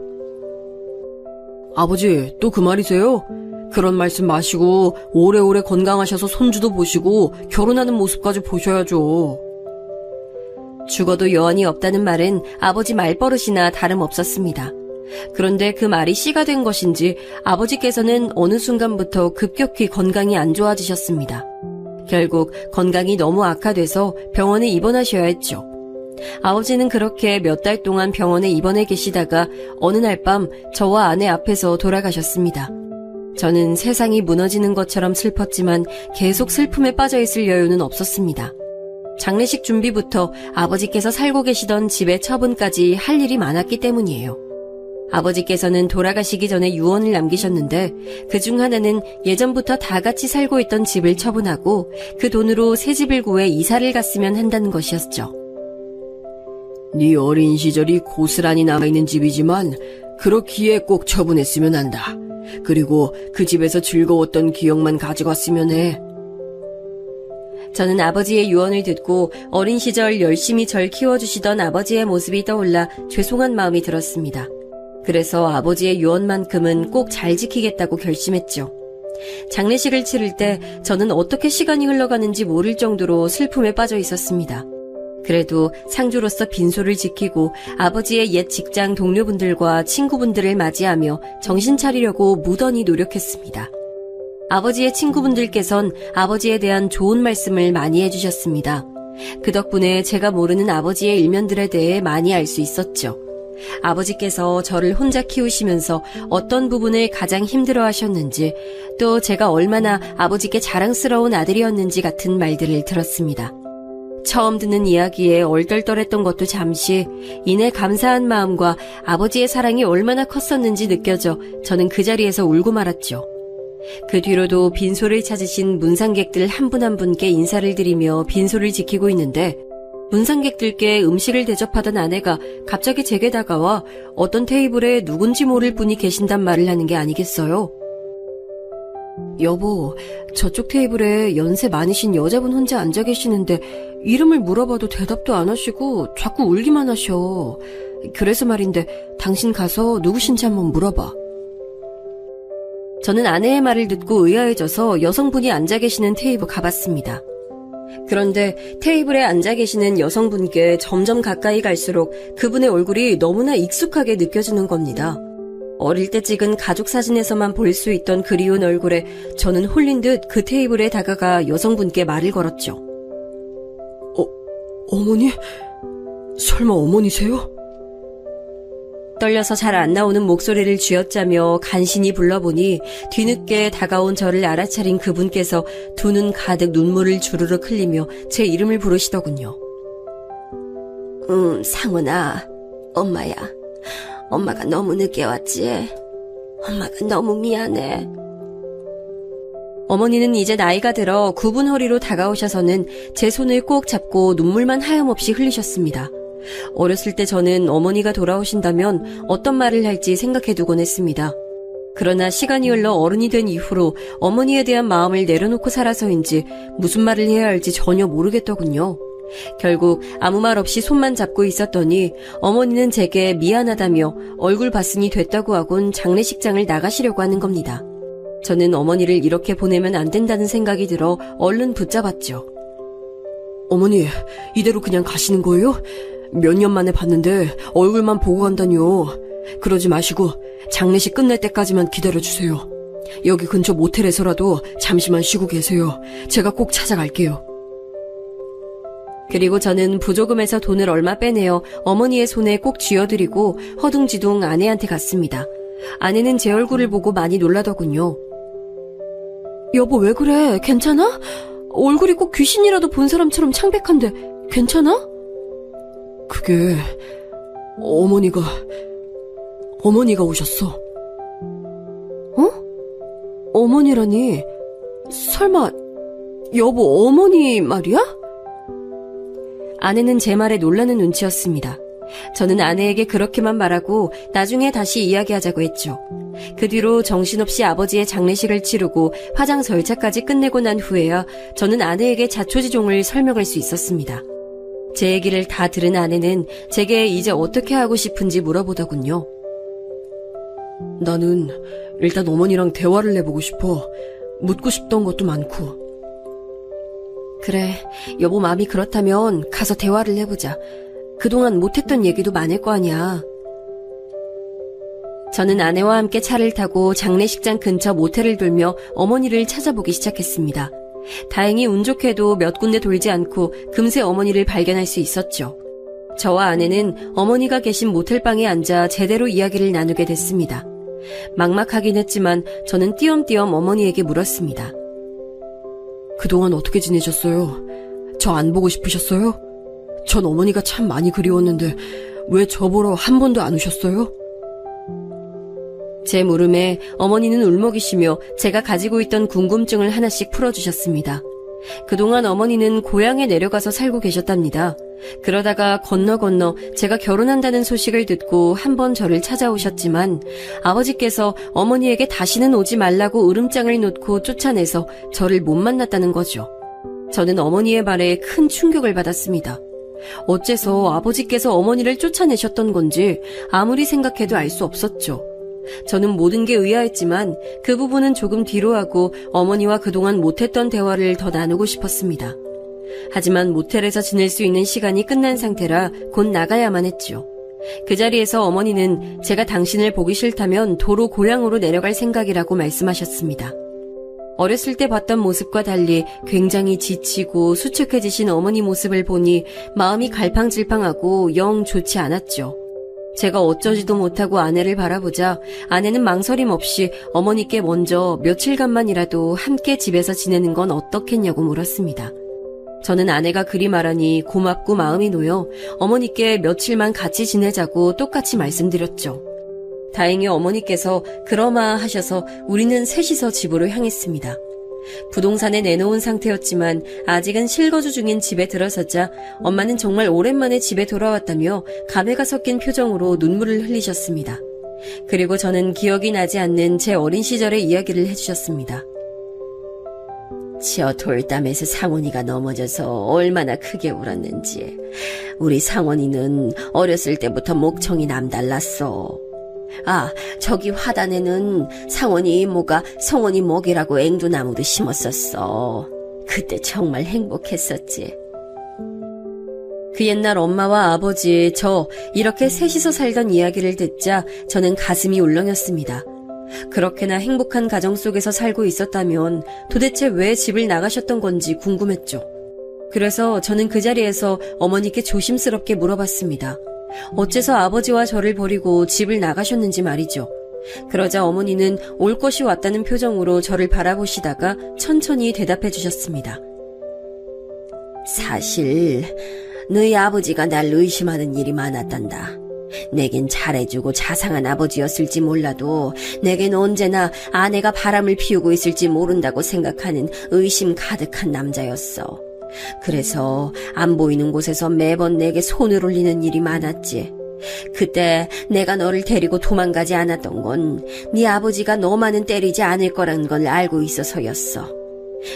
Speaker 4: 아버지, 또 그 말이세요? 그런 말씀 마시고 오래오래 건강하셔서 손주도 보시고 결혼하는 모습까지 보셔야죠.
Speaker 3: 죽어도 여한이 없다는 말은 아버지 말버릇이나 다름없었습니다. 그런데 그 말이 씨가 된 것인지 아버지께서는 어느 순간부터 급격히 건강이 안 좋아지셨습니다. 결국 건강이 너무 악화돼서 병원에 입원하셔야 했죠. 아버지는 그렇게 몇 달 동안 병원에 입원해 계시다가 어느 날 밤 저와 아내 앞에서 돌아가셨습니다. 저는 세상이 무너지는 것처럼 슬펐지만 계속 슬픔에 빠져있을 여유는 없었습니다. 장례식 준비부터 아버지께서 살고 계시던 집의 처분까지 할 일이 많았기 때문이에요. 아버지께서는 돌아가시기 전에 유언을 남기셨는데 그중 하나는 예전부터 다 같이 살고 있던 집을 처분하고 그 돈으로 새 집을 구해 이사를 갔으면 한다는 것이었죠.
Speaker 4: 네 어린 시절이 고스란히 남아있는 집이지만 그렇기에 꼭 처분했으면 한다. 그리고 그 집에서 즐거웠던 기억만 가져갔으면 해.
Speaker 3: 저는 아버지의 유언을 듣고 어린 시절 열심히 절 키워주시던 아버지의 모습이 떠올라 죄송한 마음이 들었습니다. 그래서 아버지의 유언만큼은 꼭 잘 지키겠다고 결심했죠. 장례식을 치를 때 저는 어떻게 시간이 흘러가는지 모를 정도로 슬픔에 빠져 있었습니다. 그래도 상주로서 빈소를 지키고 아버지의 옛 직장 동료분들과 친구분들을 맞이하며 정신 차리려고 무던히 노력했습니다. 아버지의 친구분들께선 아버지에 대한 좋은 말씀을 많이 해주셨습니다. 그 덕분에 제가 모르는 아버지의 일면들에 대해 많이 알 수 있었죠. 아버지께서 저를 혼자 키우시면서 어떤 부분을 가장 힘들어 하셨는지, 또 제가 얼마나 아버지께 자랑스러운 아들이었는지 같은 말들을 들었습니다. 처음 듣는 이야기에 얼떨떨했던 것도 잠시, 이내 감사한 마음과 아버지의 사랑이 얼마나 컸었는지 느껴져 저는 그 자리에서 울고 말았죠. 그 뒤로도 빈소를 찾으신 문상객들 한 분 한 분께 인사를 드리며 빈소를 지키고 있는데, 문상객들께 음식을 대접하던 아내가 갑자기 제게 다가와 어떤 테이블에 누군지 모를 분이 계신단 말을 하는 게 아니겠어요? 여보, 저쪽 테이블에 연세 많으신 여자분 혼자 앉아 계시는데 이름을 물어봐도 대답도 안 하시고 자꾸 울기만 하셔. 그래서 말인데 당신 가서 누구신지 한번 물어봐. 저는 아내의 말을 듣고 의아해져서 여성분이 앉아 계시는 테이블 가봤습니다. 그런데 테이블에 앉아 계시는 여성분께 점점 가까이 갈수록 그분의 얼굴이 너무나 익숙하게 느껴지는 겁니다. 어릴 때 찍은 가족 사진에서만 볼 수 있던 그리운 얼굴에 저는 홀린 듯 그 테이블에 다가가 여성분께 말을 걸었죠. 어머니? 설마 어머니세요? 떨려서 잘 안 나오는 목소리를 쥐어짜며 간신히 불러보니 뒤늦게 다가온 저를 알아차린 그분께서 두 눈 가득 눈물을 주르륵 흘리며 제 이름을 부르시더군요. 상은아, 엄마야. 엄마가 너무 늦게 왔지. 엄마가 너무 미안해. 어머니는 이제 나이가 들어 굽은 허리로 다가오셔서는 제 손을 꼭 잡고 눈물만 하염없이 흘리셨습니다. 어렸을 때 저는 어머니가 돌아오신다면 어떤 말을 할지 생각해두곤 했습니다. 그러나 시간이 흘러 어른이 된 이후로 어머니에 대한 마음을 내려놓고 살아서인지 무슨 말을 해야 할지 전혀 모르겠더군요. 결국 아무 말 없이 손만 잡고 있었더니 어머니는 제게 미안하다며 얼굴 봤으니 됐다고 하곤 장례식장을 나가시려고 하는 겁니다. 저는 어머니를 이렇게 보내면 안 된다는 생각이 들어 얼른 붙잡았죠. 어머니, 이대로 그냥 가시는 거예요? 몇 년 만에 봤는데 얼굴만 보고 간다니요. 그러지 마시고 장례식 끝날 때까지만 기다려주세요. 여기 근처 모텔에서라도 잠시만 쉬고 계세요. 제가 꼭 찾아갈게요. 그리고 저는 부조금에서 돈을 얼마 빼내어 어머니의 손에 꼭 쥐어드리고 허둥지둥 아내한테 갔습니다. 아내는 제 얼굴을 보고 많이 놀라더군요. 여보, 왜 그래? 괜찮아? 얼굴이 꼭 귀신이라도 본 사람처럼 창백한데 괜찮아? 그게 어머니가 오셨어. 어? 어머니라니? 설마 여보 어머니 말이야? 아내는 제 말에 놀라는 눈치였습니다. 저는 아내에게 그렇게만 말하고 나중에 다시 이야기하자고 했죠. 그 뒤로 정신없이 아버지의 장례식을 치르고 화장 절차까지 끝내고 난 후에야 저는 아내에게 자초지종을 설명할 수 있었습니다. 제 얘기를 다 들은 아내는 제게 이제 어떻게 하고 싶은지 물어보더군요. 나는 일단 어머니랑 대화를 해보고 싶어. 묻고 싶던 것도 많고. 그래, 여보 마음이 그렇다면 가서 대화를 해보자. 그동안 못했던 얘기도 많을 거 아니야. 저는 아내와 함께 차를 타고 장례식장 근처 모텔을 돌며 어머니를 찾아보기 시작했습니다. 다행히 운 좋게도 몇 군데 돌지 않고 금세 어머니를 발견할 수 있었죠. 저와 아내는 어머니가 계신 모텔방에 앉아 제대로 이야기를 나누게 됐습니다. 막막하긴 했지만 저는 띄엄띄엄 어머니에게 물었습니다. 그동안 어떻게 지내셨어요? 저 안 보고 싶으셨어요? 전 어머니가 참 많이 그리웠는데 왜 저 보러 한 번도 안 오셨어요? 제 물음에 어머니는 울먹이시며 제가 가지고 있던 궁금증을 하나씩 풀어주셨습니다. 그동안 어머니는 고향에 내려가서 살고 계셨답니다. 그러다가 건너 제가 결혼한다는 소식을 듣고 한 번 저를 찾아오셨지만 아버지께서 어머니에게 다시는 오지 말라고 으름장을 놓고 쫓아내서 저를 못 만났다는 거죠. 저는 어머니의 말에 큰 충격을 받았습니다. 어째서 아버지께서 어머니를 쫓아내셨던 건지 아무리 생각해도 알 수 없었죠. 저는 모든 게 의아했지만 그 부분은 조금 뒤로 하고 어머니와 그동안 못했던 대화를 더 나누고 싶었습니다. 하지만 모텔에서 지낼 수 있는 시간이 끝난 상태라 곧 나가야만 했죠. 그 자리에서 어머니는 제가 당신을 보기 싫다면 도로 고향으로 내려갈 생각이라고 말씀하셨습니다. 어렸을 때 봤던 모습과 달리 굉장히 지치고 수척해지신 어머니 모습을 보니 마음이 갈팡질팡하고 영 좋지 않았죠. 제가 어쩌지도 못하고 아내를 바라보자 아내는 망설임 없이 어머니께 먼저 며칠간만이라도 함께 집에서 지내는 건 어떻겠냐고 물었습니다. 저는 아내가 그리 말하니 고맙고 마음이 놓여 어머니께 며칠만 같이 지내자고 똑같이 말씀드렸죠. 다행히 어머니께서 그러마 하셔서 우리는 셋이서 집으로 향했습니다. 부동산에 내놓은 상태였지만 아직은 실거주 중인 집에 들어서자 엄마는 정말 오랜만에 집에 돌아왔다며 감회가 섞인 표정으로 눈물을 흘리셨습니다. 그리고 저는 기억이 나지 않는 제 어린 시절의 이야기를 해주셨습니다.
Speaker 4: 저 돌담에서 상원이가 넘어져서 얼마나 크게 울었는지. 우리 상원이는 어렸을 때부터 목청이 남달랐어. 아, 저기 화단에는 상원이 이모가 성원이 목이라고 앵두나무도 심었었어. 그때 정말 행복했었지.
Speaker 3: 그 옛날 엄마와 아버지, 저 이렇게 셋이서 살던 이야기를 듣자 저는 가슴이 울렁였습니다. 그렇게나 행복한 가정 속에서 살고 있었다면 도대체 왜 집을 나가셨던 건지 궁금했죠. 그래서 저는 그 자리에서 어머니께 조심스럽게 물어봤습니다. 어째서 아버지와 저를 버리고 집을 나가셨는지 말이죠. 그러자 어머니는 올 것이 왔다는 표정으로 저를 바라보시다가 천천히 대답해 주셨습니다.
Speaker 4: 사실 너희 아버지가 날 의심하는 일이 많았단다. 내겐 잘해주고 자상한 아버지였을지 몰라도 내겐 언제나 아내가 바람을 피우고 있을지 모른다고 생각하는 의심 가득한 남자였어. 그래서 안 보이는 곳에서 매번 내게 손을 올리는 일이 많았지. 그때 내가 너를 데리고 도망가지 않았던 건 네 아버지가 너만은 때리지 않을 거란 걸 알고 있어서였어.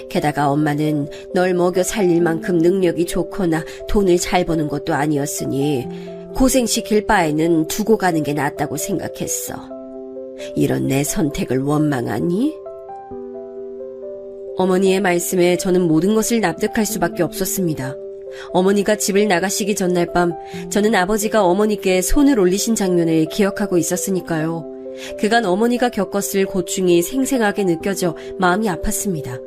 Speaker 4: 게다가 엄마는 널 먹여 살릴 만큼 능력이 좋거나 돈을 잘 버는 것도 아니었으니 고생시킬 바에는 두고 가는 게 낫다고 생각했어. 이런 내 선택을 원망하니?
Speaker 3: 어머니의 말씀에 저는 모든 것을 납득할 수밖에 없었습니다. 어머니가 집을 나가시기 전날 밤 저는 아버지가 어머니께 손을 올리신 장면을 기억하고 있었으니까요. 그간 어머니가 겪었을 고충이 생생하게 느껴져 마음이 아팠습니다.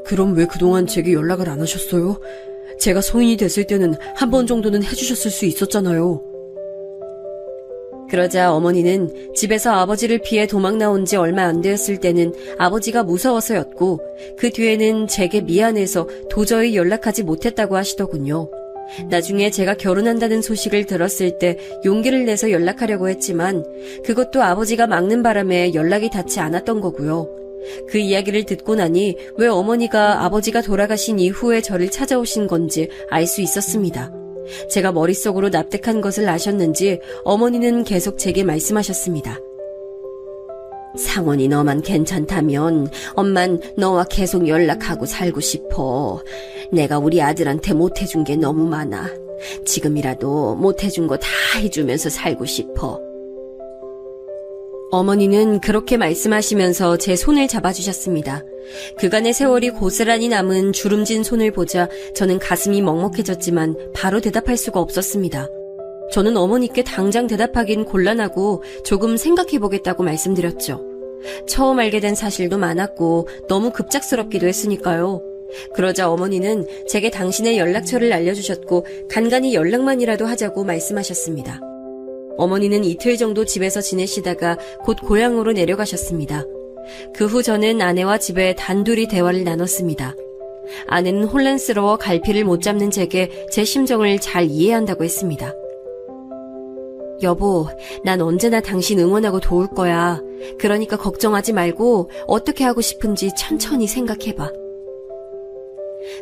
Speaker 3: 그럼 왜 그동안 제게 연락을 안 하셨어요? 제가 성인이 됐을 때는 한 번 정도는 해주셨을 수 있었잖아요. 그러자 어머니는 집에서 아버지를 피해 도망 나온 지 얼마 안 되었을 때는 아버지가 무서워서였고 그 뒤에는 제게 미안해서 도저히 연락하지 못했다고 하시더군요. 나중에 제가 결혼한다는 소식을 들었을 때 용기를 내서 연락하려고 했지만 그것도 아버지가 막는 바람에 연락이 닿지 않았던 거고요. 그 이야기를 듣고 나니 왜 어머니가 아버지가 돌아가신 이후에 저를 찾아오신 건지 알 수 있었습니다. 제가 머릿속으로 납득한 것을 아셨는지 어머니는 계속 제게 말씀하셨습니다.
Speaker 4: 상원이 너만 괜찮다면 엄만 너와 계속 연락하고 살고 싶어. 내가 우리 아들한테 못해준 게 너무 많아. 지금이라도 못해준 거 다 해주면서 살고 싶어.
Speaker 3: 어머니는 그렇게 말씀하시면서 제 손을 잡아주셨습니다. 그간의 세월이 고스란히 남은 주름진 손을 보자 저는 가슴이 먹먹해졌지만 바로 대답할 수가 없었습니다. 저는 어머니께 당장 대답하긴 곤란하고 조금 생각해보겠다고 말씀드렸죠. 처음 알게 된 사실도 많았고 너무 급작스럽기도 했으니까요. 그러자 어머니는 제게 당신의 연락처를 알려주셨고 간간히 연락만이라도 하자고 말씀하셨습니다. 어머니는 이틀 정도 집에서 지내시다가 곧 고향으로 내려가셨습니다. 그 후 저는 아내와 집에 단둘이 대화를 나눴습니다. 아내는 혼란스러워 갈피를 못 잡는 제게 제 심정을 잘 이해한다고 했습니다. 여보, 난 언제나 당신 응원하고 도울 거야. 그러니까 걱정하지 말고 어떻게 하고 싶은지 천천히 생각해봐.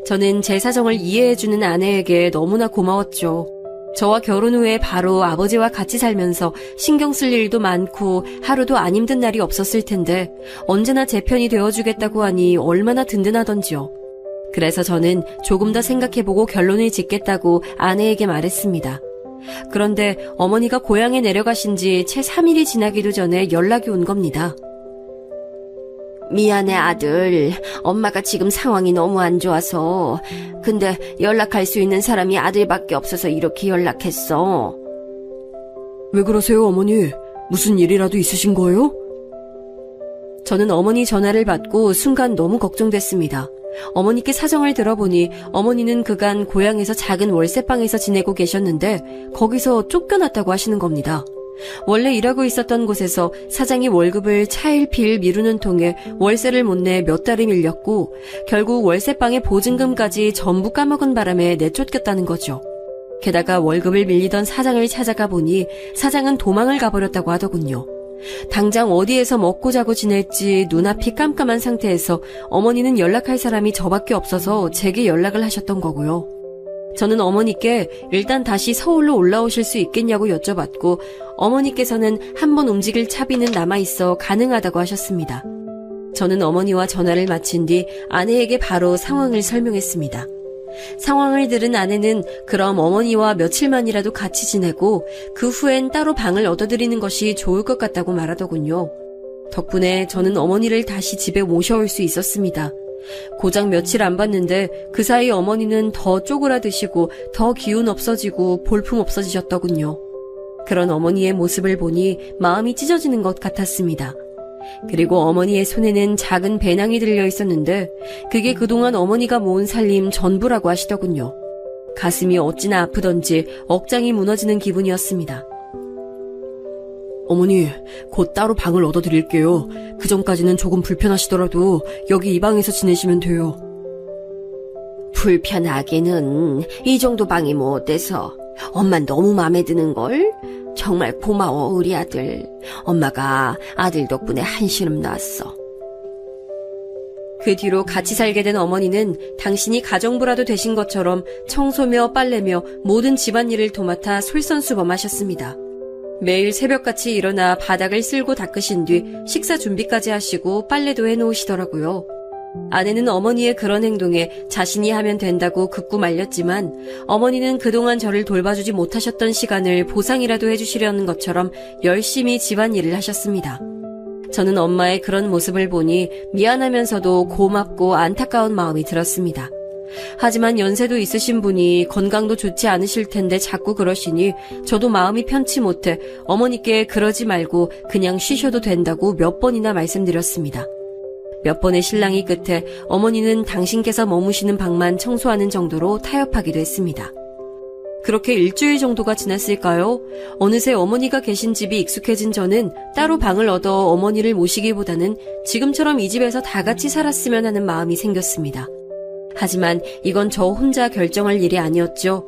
Speaker 3: 저는 제 사정을 이해해주는 아내에게 너무나 고마웠죠. 저와 결혼 후에 바로 아버지와 같이 살면서 신경 쓸 일도 많고 하루도 안 힘든 날이 없었을 텐데 언제나 제 편이 되어주겠다고 하니 얼마나 든든하던지요. 그래서 저는 조금 더 생각해보고 결론을 짓겠다고 아내에게 말했습니다. 그런데 어머니가 고향에 내려가신 지 채 3일이 지나기도 전에 연락이 온 겁니다. 미안해 아들. 엄마가 지금 상황이 너무 안 좋아서. 근데 연락할 수 있는 사람이 아들밖에 없어서 이렇게 연락했어.
Speaker 4: 왜 그러세요, 어머니? 무슨 일이라도 있으신 거예요?
Speaker 3: 저는 어머니 전화를 받고 순간 너무 걱정됐습니다. 어머니께 사정을 들어보니 어머니는 그간 고향에서 작은 월세방에서 지내고 계셨는데 거기서 쫓겨났다고 하시는 겁니다. 원래 일하고 있었던 곳에서 사장이 월급을 차일피일 미루는 통에 월세를 못 내 몇 달이 밀렸고 결국 월세방의 보증금까지 전부 까먹은 바람에 내쫓겼다는 거죠. 게다가 월급을 밀리던 사장을 찾아가 보니 사장은 도망을 가버렸다고 하더군요. 당장 어디에서 먹고 자고 지낼지 눈앞이 깜깜한 상태에서 어머니는 연락할 사람이 저밖에 없어서 제게 연락을 하셨던 거고요. 저는 어머니께 일단 다시 서울로 올라오실 수 있겠냐고 여쭤봤고 어머니께서는 한번 움직일 차비는 남아있어 가능하다고 하셨습니다. 저는 어머니와 전화를 마친 뒤 아내에게 바로 상황을 설명했습니다. 상황을 들은 아내는 그럼 어머니와 며칠만이라도 같이 지내고 그 후엔 따로 방을 얻어드리는 것이 좋을 것 같다고 말하더군요. 덕분에 저는 어머니를 다시 집에 모셔올 수 있었습니다. 고작 며칠 안 봤는데 그 사이 어머니는 더 쪼그라드시고 더 기운 없어지고 볼품 없어지셨더군요. 그런 어머니의 모습을 보니 마음이 찢어지는 것 같았습니다. 그리고 어머니의 손에는 작은 배낭이 들려 있었는데 그게 그동안 어머니가 모은 살림 전부라고 하시더군요. 가슴이 어찌나 아프던지 억장이 무너지는 기분이었습니다.
Speaker 4: 어머니, 곧 따로 방을 얻어드릴게요. 그 전까지는 조금 불편하시더라도 여기 이 방에서 지내시면 돼요.
Speaker 3: 불편하기는 이 정도 방이 뭐 어때서? 엄만 너무 마음에 드는걸? 정말 고마워 우리 아들. 엄마가 아들 덕분에 한시름 났어. 그 뒤로 같이 살게 된 어머니는 당신이 가정부라도 되신 것처럼 청소며 빨래며 모든 집안일을 도맡아 솔선수범하셨습니다. 매일 새벽같이 일어나 바닥을 쓸고 닦으신 뒤 식사 준비까지 하시고 빨래도 해놓으시더라고요. 아내는 어머니의 그런 행동에 자신이 하면 된다고 극구 말렸지만 어머니는 그동안 저를 돌봐주지 못하셨던 시간을 보상이라도 해주시려는 것처럼 열심히 집안일을 하셨습니다. 저는 엄마의 그런 모습을 보니 미안하면서도 고맙고 안타까운 마음이 들었습니다. 하지만 연세도 있으신 분이 건강도 좋지 않으실 텐데 자꾸 그러시니 저도 마음이 편치 못해 어머니께 그러지 말고 그냥 쉬셔도 된다고 몇 번이나 말씀드렸습니다. 몇 번의 실랑이 끝에 어머니는 당신께서 머무시는 방만 청소하는 정도로 타협하기도 했습니다. 그렇게 일주일 정도가 지났을까요? 어느새 어머니가 계신 집이 익숙해진 저는 따로 방을 얻어 어머니를 모시기보다는 지금처럼 이 집에서 다 같이 살았으면 하는 마음이 생겼습니다. 하지만 이건 저 혼자 결정할 일이 아니었죠.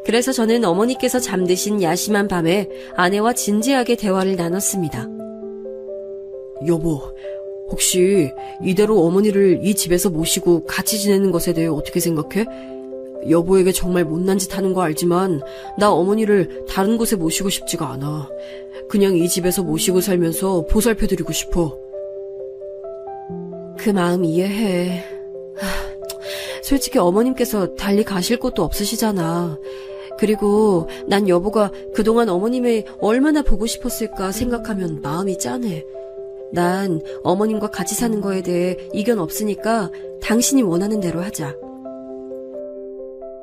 Speaker 3: 그래서 저는 어머니께서 잠드신 야심한 밤에 아내와 진지하게 대화를 나눴습니다.
Speaker 4: 여보, 혹시 이대로 어머니를 이 집에서 모시고 같이 지내는 것에 대해 어떻게 생각해? 여보에게 정말 못난 짓 하는 거 알지만 나 어머니를 다른 곳에 모시고 싶지가 않아. 그냥 이 집에서 모시고 살면서 보살펴드리고 싶어.
Speaker 3: 그 마음 이해해. 솔직히 어머님께서 달리 가실 곳도 없으시잖아. 그리고 난 여보가 그동안 어머님이 얼마나 보고 싶었을까 생각하면 마음이 짠해. 난 어머님과 같이 사는 거에 대해 이견 없으니까 당신이 원하는 대로 하자.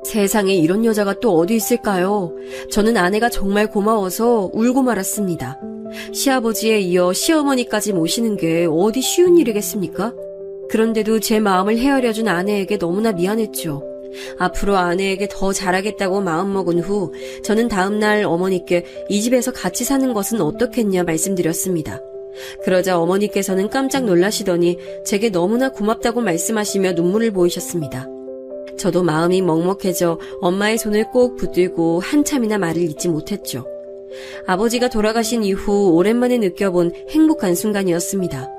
Speaker 3: 세상에 이런 여자가 또 어디 있을까요? 저는 아내가 정말 고마워서 울고 말았습니다. 시아버지에 이어 시어머니까지 모시는 게 어디 쉬운 일이겠습니까? 그런데도 제 마음을 헤아려준 아내에게 너무나 미안했죠. 앞으로 아내에게 더 잘하겠다고 마음먹은 후 저는 다음날 어머니께 이 집에서 같이 사는 것은 어떻겠냐 말씀드렸습니다. 그러자 어머니께서는 깜짝 놀라시더니 제게 너무나 고맙다고 말씀하시며 눈물을 보이셨습니다. 저도 마음이 먹먹해져 엄마의 손을 꼭 붙들고 한참이나 말을 잇지 못했죠. 아버지가 돌아가신 이후 오랜만에 느껴본 행복한 순간이었습니다.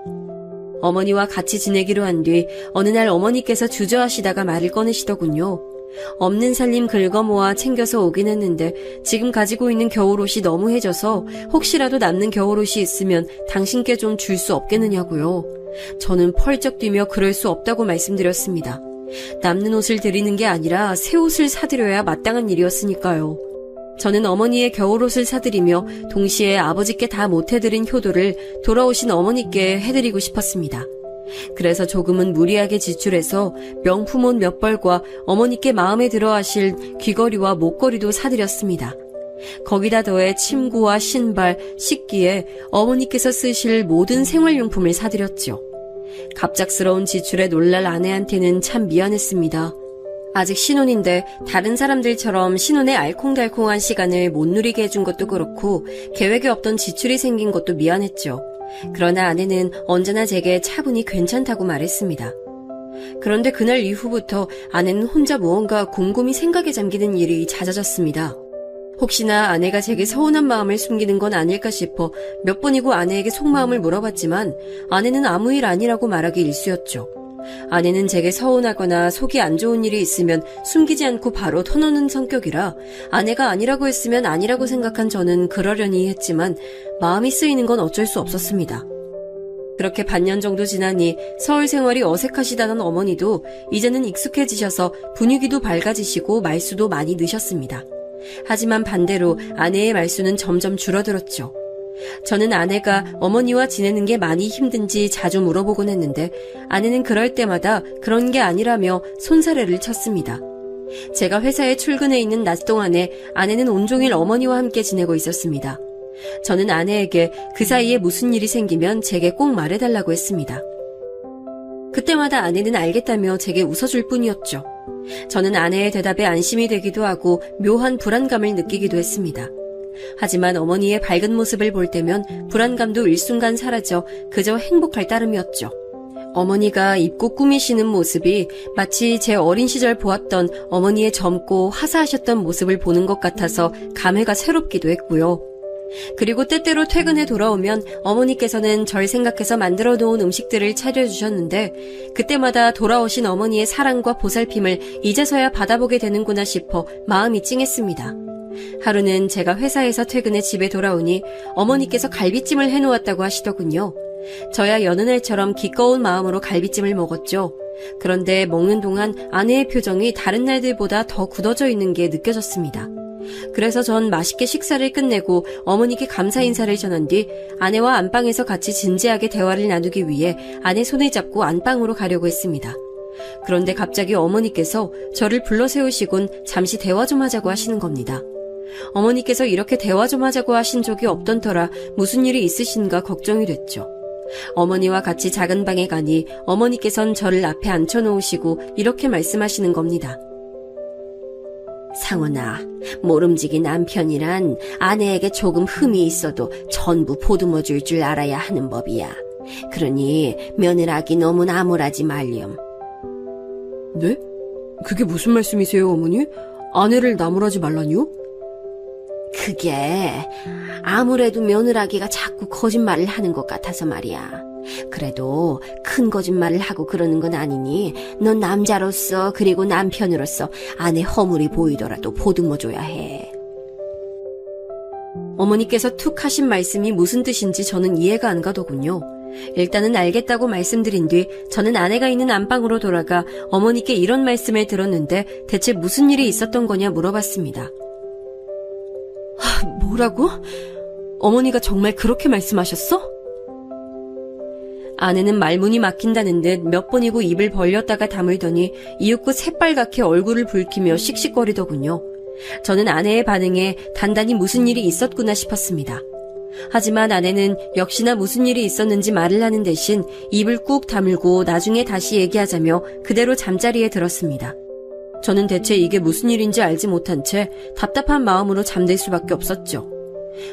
Speaker 3: 어머니와 같이 지내기로 한 뒤 어느 날 어머니께서 주저하시다가 말을 꺼내시더군요. 없는 살림 긁어모아 챙겨서 오긴 했는데 지금 가지고 있는 겨울옷이 너무 해져서 혹시라도 남는 겨울옷이 있으면 당신께 좀 줄 수 없겠느냐고요. 저는 펄쩍 뛰며 그럴 수 없다고 말씀드렸습니다. 남는 옷을 드리는 게 아니라 새 옷을 사드려야 마땅한 일이었으니까요. 저는 어머니의 겨울옷을 사드리며 동시에 아버지께 다 못해드린 효도를 돌아오신 어머니께 해드리고 싶었습니다. 그래서 조금은 무리하게 지출해서 명품옷 몇 벌과 어머니께 마음에 들어 하실 귀걸이와 목걸이도 사드렸습니다. 거기다 더해 침구와 신발, 식기에 어머니께서 쓰실 모든 생활용품을 사드렸죠. 갑작스러운 지출에 놀랄 아내한테는 참 미안했습니다. 아직 신혼인데 다른 사람들처럼 신혼의 알콩달콩한 시간을 못 누리게 해준 것도 그렇고 계획에 없던 지출이 생긴 것도 미안했죠. 그러나 아내는 언제나 제게 차분히 괜찮다고 말했습니다. 그런데 그날 이후부터 아내는 혼자 무언가 곰곰이 생각에 잠기는 일이 잦아졌습니다. 혹시나 아내가 제게 서운한 마음을 숨기는 건 아닐까 싶어 몇 번이고 아내에게 속마음을 물어봤지만 아내는 아무 일 아니라고 말하기 일쑤였죠. 아내는 제게 서운하거나 속이 안 좋은 일이 있으면 숨기지 않고 바로 터놓는 성격이라 아내가 아니라고 했으면 아니라고 생각한 저는 그러려니 했지만 마음이 쓰이는 건 어쩔 수 없었습니다. 그렇게 반년 정도 지나니 서울 생활이 어색하시다던 어머니도 이제는 익숙해지셔서 분위기도 밝아지시고 말수도 많이 느셨습니다. 하지만 반대로 아내의 말수는 점점 줄어들었죠. 저는 아내가 어머니와 지내는 게 많이 힘든지 자주 물어보곤 했는데 아내는 그럴 때마다 그런 게 아니라며 손사래를 쳤습니다. 제가 회사에 출근해 있는 낮 동안에 아내는 온종일 어머니와 함께 지내고 있었습니다. 저는 아내에게 그 사이에 무슨 일이 생기면 제게 꼭 말해달라고 했습니다. 그때마다 아내는 알겠다며 제게 웃어줄 뿐이었죠. 저는 아내의 대답에 안심이 되기도 하고 묘한 불안감을 느끼기도 했습니다. 하지만 어머니의 밝은 모습을 볼 때면 불안감도 일순간 사라져 그저 행복할 따름이었죠. 어머니가 입고 꾸미시는 모습이 마치 제 어린 시절 보았던 어머니의 젊고 화사하셨던 모습을 보는 것 같아서 감회가 새롭기도 했고요. 그리고 때때로 퇴근해 돌아오면 어머니께서는 절 생각해서 만들어 놓은 음식들을 차려주셨는데 그때마다 돌아오신 어머니의 사랑과 보살핌을 이제서야 받아보게 되는구나 싶어 마음이 찡했습니다. 하루는 제가 회사에서 퇴근해 집에 돌아오니 어머니께서 갈비찜을 해놓았다고 하시더군요. 저야 여느 날처럼 기꺼운 마음으로 갈비찜을 먹었죠. 그런데 먹는 동안 아내의 표정이 다른 날들보다 더 굳어져 있는 게 느껴졌습니다. 그래서 전 맛있게 식사를 끝내고 어머니께 감사 인사를 전한 뒤 아내와 안방에서 같이 진지하게 대화를 나누기 위해 아내 손을 잡고 안방으로 가려고 했습니다. 그런데 갑자기 어머니께서 저를 불러 세우시곤 잠시 대화 좀 하자고 하시는 겁니다. 어머니께서 이렇게 대화 좀 하자고 하신 적이 없던 터라 무슨 일이 있으신가 걱정이 됐죠. 어머니와 같이 작은 방에 가니 어머니께선 저를 앞에 앉혀놓으시고 이렇게 말씀하시는 겁니다. 상원아, 모름지기 남편이란 아내에게 조금 흠이 있어도 전부 보듬어 줄 줄 알아야 하는 법이야. 그러니 며느라기 너무 나무라지 말렴.
Speaker 4: 네? 그게 무슨 말씀이세요, 어머니? 아내를 나무라지 말라니요?
Speaker 3: 그게 아무래도 며느라기가 자꾸 거짓말을 하는 것 같아서 말이야. 그래도 큰 거짓말을 하고 그러는 건 아니니 넌 남자로서 그리고 남편으로서 아내 허물이 보이더라도 보듬어줘야 해. 어머니께서 툭 하신 말씀이 무슨 뜻인지 저는 이해가 안 가더군요. 일단은 알겠다고 말씀드린 뒤 저는 아내가 있는 안방으로 돌아가 어머니께 이런 말씀을 들었는데 대체 무슨 일이 있었던 거냐 물어봤습니다. 뭐라고? 어머니가 정말 그렇게 말씀하셨어? 아내는 말문이 막힌다는 듯 몇 번이고 입을 벌렸다가 다물더니 이윽고 새빨갛게 얼굴을 붉히며 씩씩거리더군요. 저는 아내의 반응에 단단히 무슨 일이 있었구나 싶었습니다. 하지만 아내는 역시나 무슨 일이 있었는지 말을 하는 대신 입을 꾹 다물고 나중에 다시 얘기하자며 그대로 잠자리에 들었습니다. 저는 대체 이게 무슨 일인지 알지 못한 채 답답한 마음으로 잠들 수밖에 없었죠.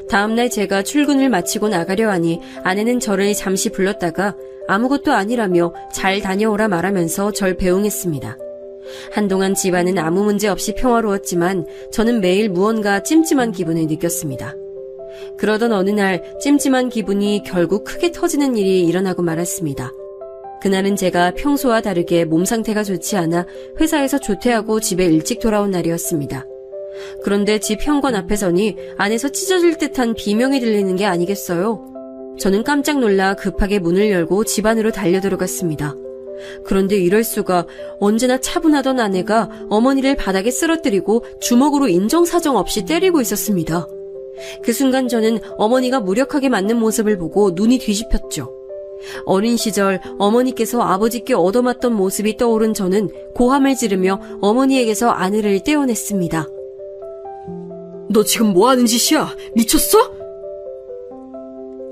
Speaker 3: 다음날 제가 출근을 마치고 나가려 하니 아내는 저를 잠시 불렀다가 아무것도 아니라며 잘 다녀오라 말하면서 절 배웅했습니다. 한동안 집안은 아무 문제 없이 평화로웠지만 저는 매일 무언가 찜찜한 기분을 느꼈습니다. 그러던 어느 날 찜찜한 기분이 결국 크게 터지는 일이 일어나고 말았습니다. 그날은 제가 평소와 다르게 몸 상태가 좋지 않아 회사에서 조퇴하고 집에 일찍 돌아온 날이었습니다. 그런데 집 현관 앞에 서니 안에서 찢어질 듯한 비명이 들리는 게 아니겠어요? 저는 깜짝 놀라 급하게 문을 열고 집 안으로 달려들어갔습니다. 그런데 이럴 수가. 언제나 차분하던 아내가 어머니를 바닥에 쓰러뜨리고 주먹으로 인정사정 없이 때리고 있었습니다. 그 순간 저는 어머니가 무력하게 맞는 모습을 보고 눈이 뒤집혔죠. 어린 시절 어머니께서 아버지께 얻어맞던 모습이 떠오른 저는 고함을 지르며 어머니에게서 아내를 떼어냈습니다.
Speaker 4: 너 지금 뭐 하는 짓이야? 미쳤어?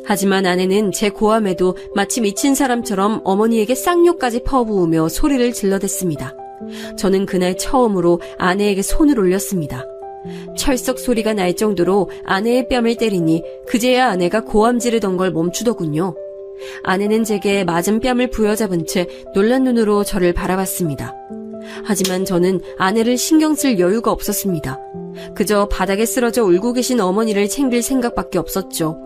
Speaker 3: 하지만 아내는 제 고함에도 마치 미친 사람처럼 어머니에게 쌍욕까지 퍼부으며 소리를 질러댔습니다. 저는 그날 처음으로 아내에게 손을 올렸습니다. 철썩 소리가 날 정도로 아내의 뺨을 때리니 그제야 아내가 고함 지르던 걸 멈추더군요. 아내는 제게 맞은 뺨을 부여잡은 채 놀란 눈으로 저를 바라봤습니다. 하지만 저는 아내를 신경 쓸 여유가 없었습니다. 그저 바닥에 쓰러져 울고 계신 어머니를 챙길 생각밖에 없었죠.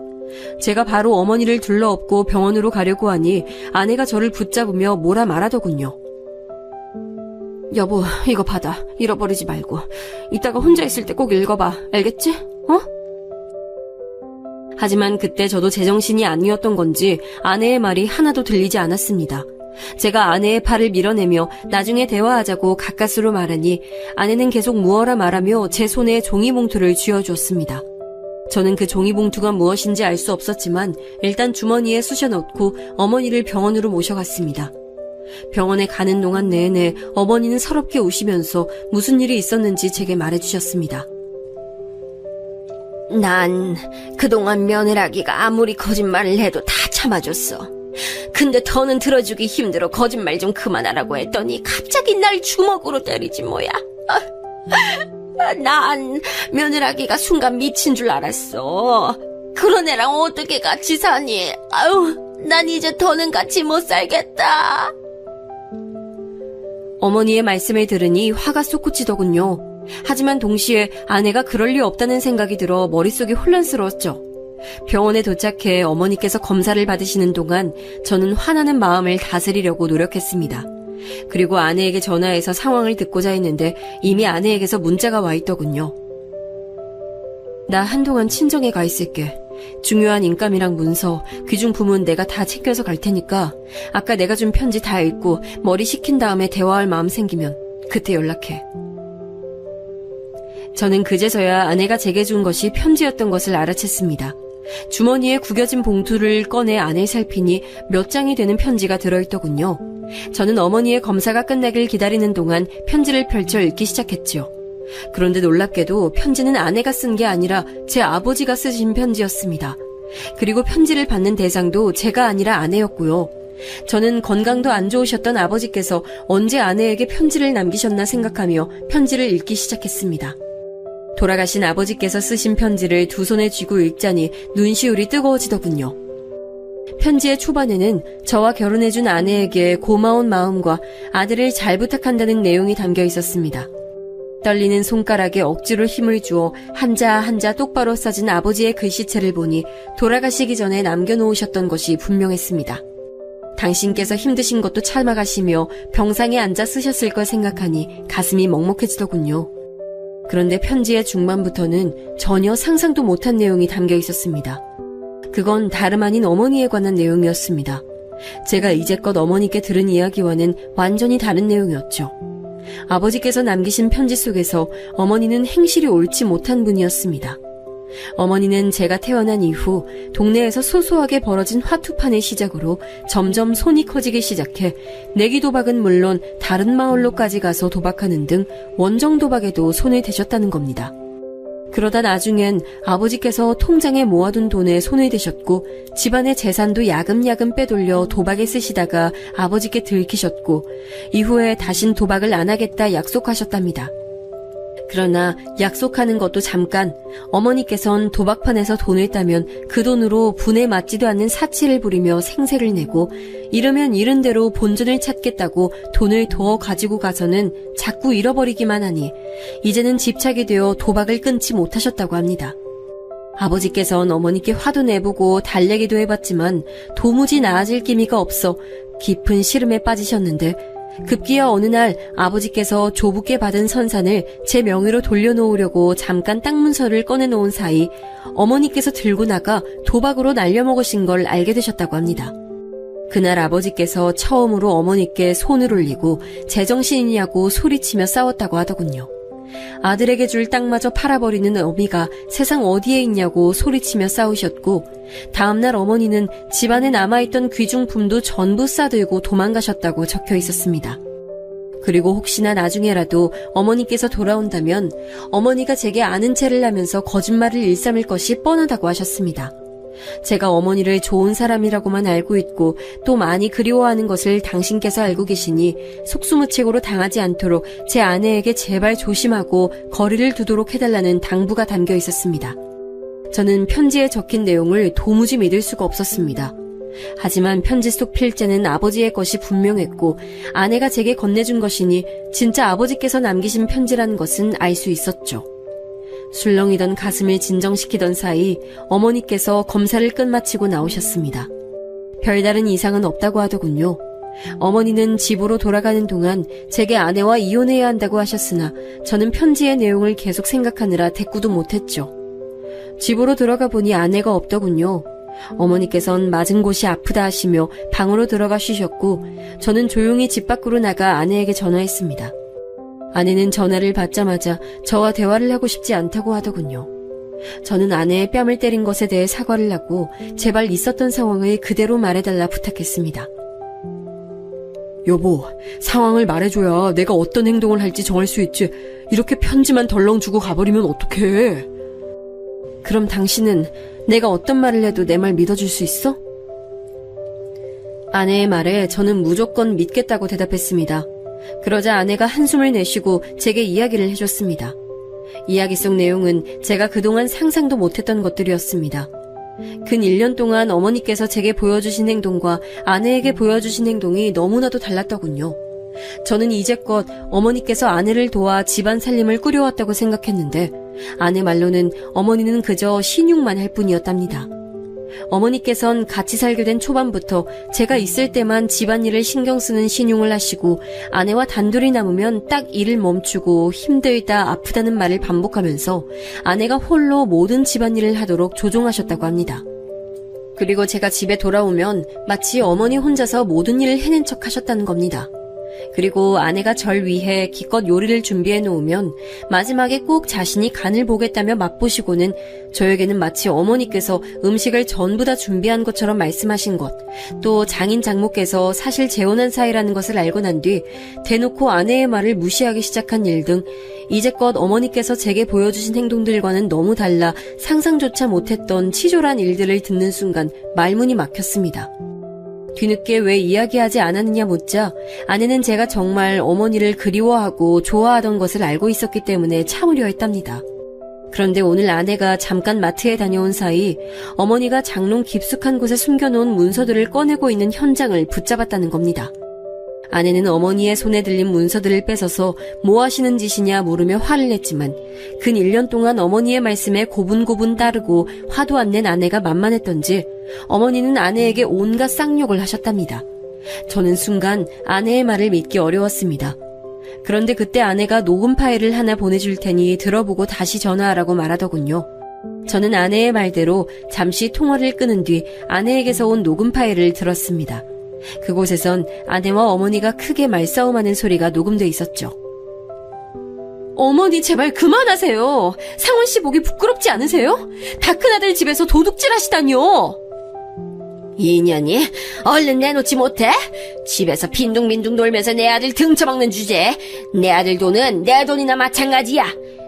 Speaker 3: 제가 바로 어머니를 둘러엎고 병원으로 가려고 하니 아내가 저를 붙잡으며 뭐라 말하더군요. 여보, 이거 받아. 잃어버리지 말고. 이따가 혼자 있을 때 꼭 읽어봐. 알겠지? 어? 하지만 그때 저도 제정신이 아니었던 건지 아내의 말이 하나도 들리지 않았습니다. 제가 아내의 팔을 밀어내며 나중에 대화하자고 가까스로 말하니 아내는 계속 무어라 말하며 제 손에 종이봉투를 쥐어주었습니다. 저는 그 종이봉투가 무엇인지 알 수 없었지만 일단 주머니에 쑤셔넣고 어머니를 병원으로 모셔갔습니다. 병원에 가는 동안 내내 어머니는 서럽게 우시면서 무슨 일이 있었는지 제게 말해주셨습니다. 난 그동안 며느라기가 아무리 거짓말을 해도 다 참아줬어. 근데 더는 들어주기 힘들어 거짓말 좀 그만하라고 했더니 갑자기 날 주먹으로 때리지 뭐야. 난 며느라기가 순간 미친 줄 알았어. 그런 애랑 어떻게 같이 사니? 아유, 난 이제 더는 같이 못 살겠다. 어머니의 말씀을 들으니 화가 솟구치더군요. 하지만 동시에 아내가 그럴 리 없다는 생각이 들어 머릿속이 혼란스러웠죠. 병원에 도착해 어머니께서 검사를 받으시는 동안 저는 화나는 마음을 다스리려고 노력했습니다. 그리고 아내에게 전화해서 상황을 듣고자 했는데 이미 아내에게서 문자가 와 있더군요. 나 한동안 친정에 가 있을게. 중요한 인감이랑 문서, 귀중품은 내가 다 챙겨서 갈 테니까 아까 내가 준 편지 다 읽고 머리 식힌 다음에 대화할 마음 생기면 그때 연락해. 저는 그제서야 아내가 제게 준 것이 편지였던 것을 알아챘습니다. 주머니에 구겨진 봉투를 꺼내 안을 살피니 몇 장이 되는 편지가 들어있더군요. 저는 어머니의 검사가 끝나길 기다리는 동안 편지를 펼쳐 읽기 시작했죠. 그런데 놀랍게도 편지는 아내가 쓴 게 아니라 제 아버지가 쓰신 편지였습니다. 그리고 편지를 받는 대상도 제가 아니라 아내였고요. 저는 건강도 안 좋으셨던 아버지께서 언제 아내에게 편지를 남기셨나 생각하며 편지를 읽기 시작했습니다. 돌아가신 아버지께서 쓰신 편지를 두 손에 쥐고 읽자니 눈시울이 뜨거워지더군요. 편지의 초반에는 저와 결혼해준 아내에게 고마운 마음과 아들을 잘 부탁한다는 내용이 담겨 있었습니다. 떨리는 손가락에 억지로 힘을 주어 한자 한자 똑바로 써진 아버지의 글씨체를 보니 돌아가시기 전에 남겨놓으셨던 것이 분명했습니다. 당신께서 힘드신 것도 참아가시며 병상에 앉아 쓰셨을 걸 생각하니 가슴이 먹먹해지더군요. 그런데 편지의 중반부터는 전혀 상상도 못한 내용이 담겨 있었습니다. 그건 다름 아닌 어머니에 관한 내용이었습니다. 제가 이제껏 어머니께 들은 이야기와는 완전히 다른 내용이었죠. 아버지께서 남기신 편지 속에서 어머니는 행실이 옳지 못한 분이었습니다. 어머니는 제가 태어난 이후 동네에서 소소하게 벌어진 화투판을 시작으로 점점 손이 커지기 시작해 내기 도박은 물론 다른 마을로까지 가서 도박하는 등 원정 도박에도 손을 대셨다는 겁니다. 그러다 나중엔 아버지께서 통장에 모아둔 돈에 손을 대셨고 집안의 재산도 야금야금 빼돌려 도박에 쓰시다가 아버지께 들키셨고 이후에 다신 도박을 안 하겠다 약속하셨답니다. 그러나 약속하는 것도 잠깐, 어머니께선 도박판에서 돈을 따면 그 돈으로 분에 맞지도 않는 사치를 부리며 생색을 내고 이르면 이른 대로 본전을 찾겠다고 돈을 더 가지고 가서는 자꾸 잃어버리기만 하니 이제는 집착이 되어 도박을 끊지 못하셨다고 합니다. 아버지께선 어머니께 화도 내보고 달래기도 해봤지만 도무지 나아질 기미가 없어 깊은 시름에 빠지셨는데 급기야 어느 날 아버지께서 조부께 받은 선산을 제 명의로 돌려놓으려고 잠깐 땅 문서를 꺼내놓은 사이 어머니께서 들고 나가 도박으로 날려먹으신 걸 알게 되셨다고 합니다. 그날 아버지께서 처음으로 어머니께 손을 올리고 제정신이냐고 소리치며 싸웠다고 하더군요. 아들에게 줄 땅마저 팔아버리는 어미가 세상 어디에 있냐고 소리치며 싸우셨고, 다음날 어머니는 집안에 남아있던 귀중품도 전부 싸들고 도망가셨다고 적혀 있었습니다. 그리고 혹시나 나중에라도 어머니께서 돌아온다면 어머니가 제게 아는 체를 하면서 거짓말을 일삼을 것이 뻔하다고 하셨습니다. 제가 어머니를 좋은 사람이라고만 알고 있고 또 많이 그리워하는 것을 당신께서 알고 계시니 속수무책으로 당하지 않도록 제 아내에게 제발 조심하고 거리를 두도록 해달라는 당부가 담겨 있었습니다. 저는 편지에 적힌 내용을 도무지 믿을 수가 없었습니다. 하지만 편지 속 필자는 아버지의 것이 분명했고 아내가 제게 건네준 것이니 진짜 아버지께서 남기신 편지라는 것은 알 수 있었죠. 술렁이던 가슴을 진정시키던 사이 어머니께서 검사를 끝마치고 나오셨습니다. 별다른 이상은 없다고 하더군요. 어머니는 집으로 돌아가는 동안 제게 아내와 이혼해야 한다고 하셨으나 저는 편지의 내용을 계속 생각하느라 대꾸도 못했죠. 집으로 들어가 보니 아내가 없더군요. 어머니께선 맞은 곳이 아프다 하시며 방으로 들어가 쉬셨고 저는 조용히 집 밖으로 나가 아내에게 전화했습니다. 아내는 전화를 받자마자 저와 대화를 하고 싶지 않다고 하더군요. 저는 아내의 뺨을 때린 것에 대해 사과를 하고 제발 있었던 상황을 그대로 말해달라 부탁했습니다.
Speaker 4: 여보, 상황을 말해줘야 내가 어떤 행동을 할지 정할 수 있지. 이렇게 편지만 덜렁 주고 가버리면 어떡해.
Speaker 3: 그럼 당신은 내가 어떤 말을 해도 내 말 믿어줄 수 있어? 아내의 말에 저는 무조건 믿겠다고 대답했습니다. 그러자 아내가 한숨을 내쉬고 제게 이야기를 해줬습니다. 이야기 속 내용은 제가 그동안 상상도 못했던 것들이었습니다. 근 1년 동안 어머니께서 제게 보여주신 행동과 아내에게 보여주신 행동이 너무나도 달랐더군요. 저는 이제껏 어머니께서 아내를 도와 집안 살림을 꾸려왔다고 생각했는데 아내 말로는 어머니는 그저 신용만 할 뿐이었답니다. 어머니께선 같이 살게 된 초반부터 제가 있을 때만 집안일을 신경 쓰는 신용을 하시고 아내와 단둘이 남으면 딱 일을 멈추고 힘들다 아프다는 말을 반복하면서 아내가 홀로 모든 집안일을 하도록 조종하셨다고 합니다. 그리고 제가 집에 돌아오면 마치 어머니 혼자서 모든 일을 해낸 척 하셨다는 겁니다. 그리고 아내가 절 위해 기껏 요리를 준비해 놓으면 마지막에 꼭 자신이 간을 보겠다며 맛보시고는 저에게는 마치 어머니께서 음식을 전부 다 준비한 것처럼 말씀하신 것, 또 장인 장모께서 사실 재혼한 사이라는 것을 알고 난 뒤 대놓고 아내의 말을 무시하기 시작한 일 등 이제껏 어머니께서 제게 보여주신 행동들과는 너무 달라 상상조차 못했던 치졸한 일들을 듣는 순간 말문이 막혔습니다. 뒤늦게 왜 이야기하지 않았느냐 묻자 아내는 제가 정말 어머니를 그리워하고 좋아하던 것을 알고 있었기 때문에 참으려 했답니다. 그런데 오늘 아내가 잠깐 마트에 다녀온 사이 어머니가 장롱 깊숙한 곳에 숨겨놓은 문서들을 꺼내고 있는 현장을 붙잡았다는 겁니다. 아내는 어머니의 손에 들린 문서들을 뺏어서 뭐 하시는 짓이냐 물으며 화를 냈지만 근 1년 동안 어머니의 말씀에 고분고분 따르고 화도 안 낸 아내가 만만했던지 어머니는 아내에게 온갖 쌍욕을 하셨답니다. 저는 순간 아내의 말을 믿기 어려웠습니다. 그런데 그때 아내가 녹음 파일을 하나 보내줄 테니 들어보고 다시 전화하라고 말하더군요. 저는 아내의 말대로 잠시 통화를 끊은 뒤 아내에게서 온 녹음 파일을 들었습니다. 그곳에선 아내와 어머니가 크게 말싸움하는 소리가 녹음돼 있었죠. 어머니 제발 그만하세요. 상원 씨 보기 부끄럽지 않으세요? 다 큰아들 집에서 도둑질 하시다니요.
Speaker 5: 이년이 얼른 내놓지 못해? 집에서 빈둥빈둥 놀면서 내 아들 등쳐먹는 주제에 내 아들 돈은 내 돈이나 마찬가지야.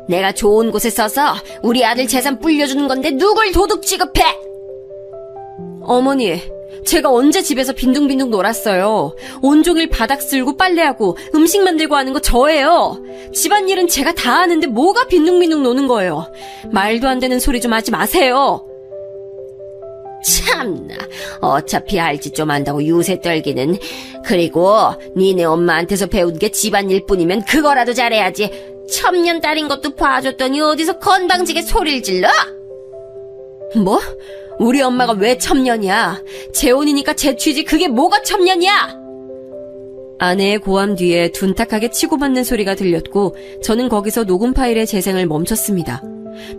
Speaker 5: 내가 좋은 곳에 써서 우리 아들 재산 불려주는 건데 누굴 도둑 취급해?
Speaker 3: 어머니, 제가 언제 집에서 빈둥빈둥 놀았어요. 온종일 바닥 쓸고 빨래하고 음식 만들고 하는 거 저예요. 집안일은 제가 다 하는데 뭐가 빈둥빈둥 노는 거예요. 말도 안 되는 소리 좀 하지 마세요.
Speaker 5: 참나, 어차피 할 짓 좀 한다고 유세 떨기는. 그리고 니네 엄마한테서 배운 게 집안일 뿐이면 그거라도 잘해야지. 첨년 딸인 것도 봐줬더니 어디서 건방지게 소리를 질러?
Speaker 3: 뭐? 우리 엄마가 왜 첨년이야? 재혼이니까 재취지 그게 뭐가 첨년이야? 아내의 고함 뒤에 둔탁하게 치고받는 소리가 들렸고 저는 거기서 녹음 파일의 재생을 멈췄습니다.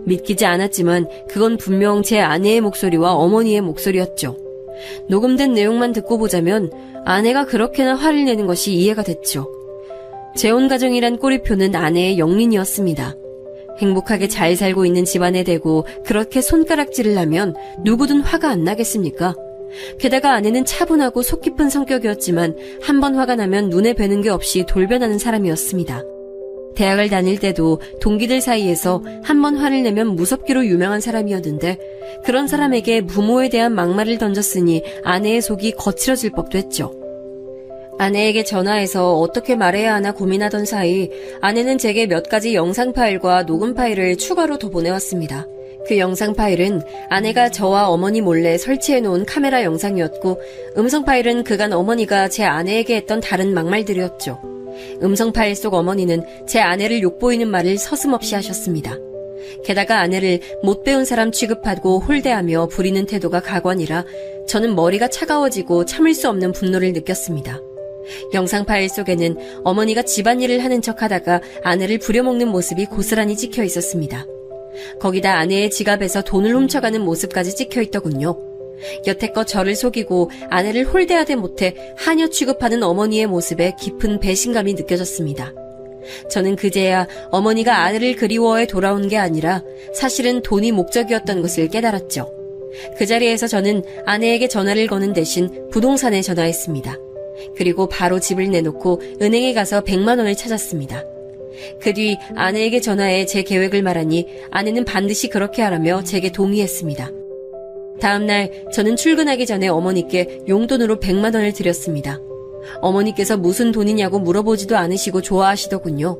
Speaker 3: 믿기지 않았지만 그건 분명 제 아내의 목소리와 어머니의 목소리였죠. 녹음된 내용만 듣고 보자면 아내가 그렇게나 화를 내는 것이 이해가 됐죠. 재혼 가정이란 꼬리표는 아내의 영린이었습니다. 행복하게 잘 살고 있는 집안에 대고 그렇게 손가락질을 하면 누구든 화가 안 나겠습니까? 게다가 아내는 차분하고 속 깊은 성격이었지만 한 번 화가 나면 눈에 뵈는 게 없이 돌변하는 사람이었습니다. 대학을 다닐 때도 동기들 사이에서 한 번 화를 내면 무섭기로 유명한 사람이었는데 그런 사람에게 부모에 대한 막말을 던졌으니 아내의 속이 거칠어질 법도 했죠. 아내에게 전화해서 어떻게 말해야 하나 고민하던 사이 아내는 제게 몇 가지 영상 파일과 녹음 파일을 추가로 더 보내왔습니다. 그 영상 파일은 아내가 저와 어머니 몰래 설치해놓은 카메라 영상이었고 음성 파일은 그간 어머니가 제 아내에게 했던 다른 막말들이었죠. 음성 파일 속 어머니는 제 아내를 욕보이는 말을 서슴없이 하셨습니다. 게다가 아내를 못 배운 사람 취급하고 홀대하며 부리는 태도가 가관이라 저는 머리가 차가워지고 참을 수 없는 분노를 느꼈습니다. 영상 파일 속에는 어머니가 집안일을 하는 척하다가 아내를 부려먹는 모습이 고스란히 찍혀 있었습니다. 거기다 아내의 지갑에서 돈을 훔쳐가는 모습까지 찍혀 있더군요. 여태껏 저를 속이고 아내를 홀대하되 못해 하녀 취급하는 어머니의 모습에 깊은 배신감이 느껴졌습니다. 저는 그제야 어머니가 아내를 그리워해 돌아온 게 아니라 사실은 돈이 목적이었던 것을 깨달았죠. 그 자리에서 저는 아내에게 전화를 거는 대신 부동산에 전화했습니다. 그리고 바로 집을 내놓고 은행에 가서 100만 원을 찾았습니다. 그 뒤 아내에게 전화해 제 계획을 말하니 아내는 반드시 그렇게 하라며 제게 동의했습니다. 다음날 저는 출근하기 전에 어머니께 용돈으로 100만 원을 드렸습니다. 어머니께서 무슨 돈이냐고 물어보지도 않으시고 좋아하시더군요.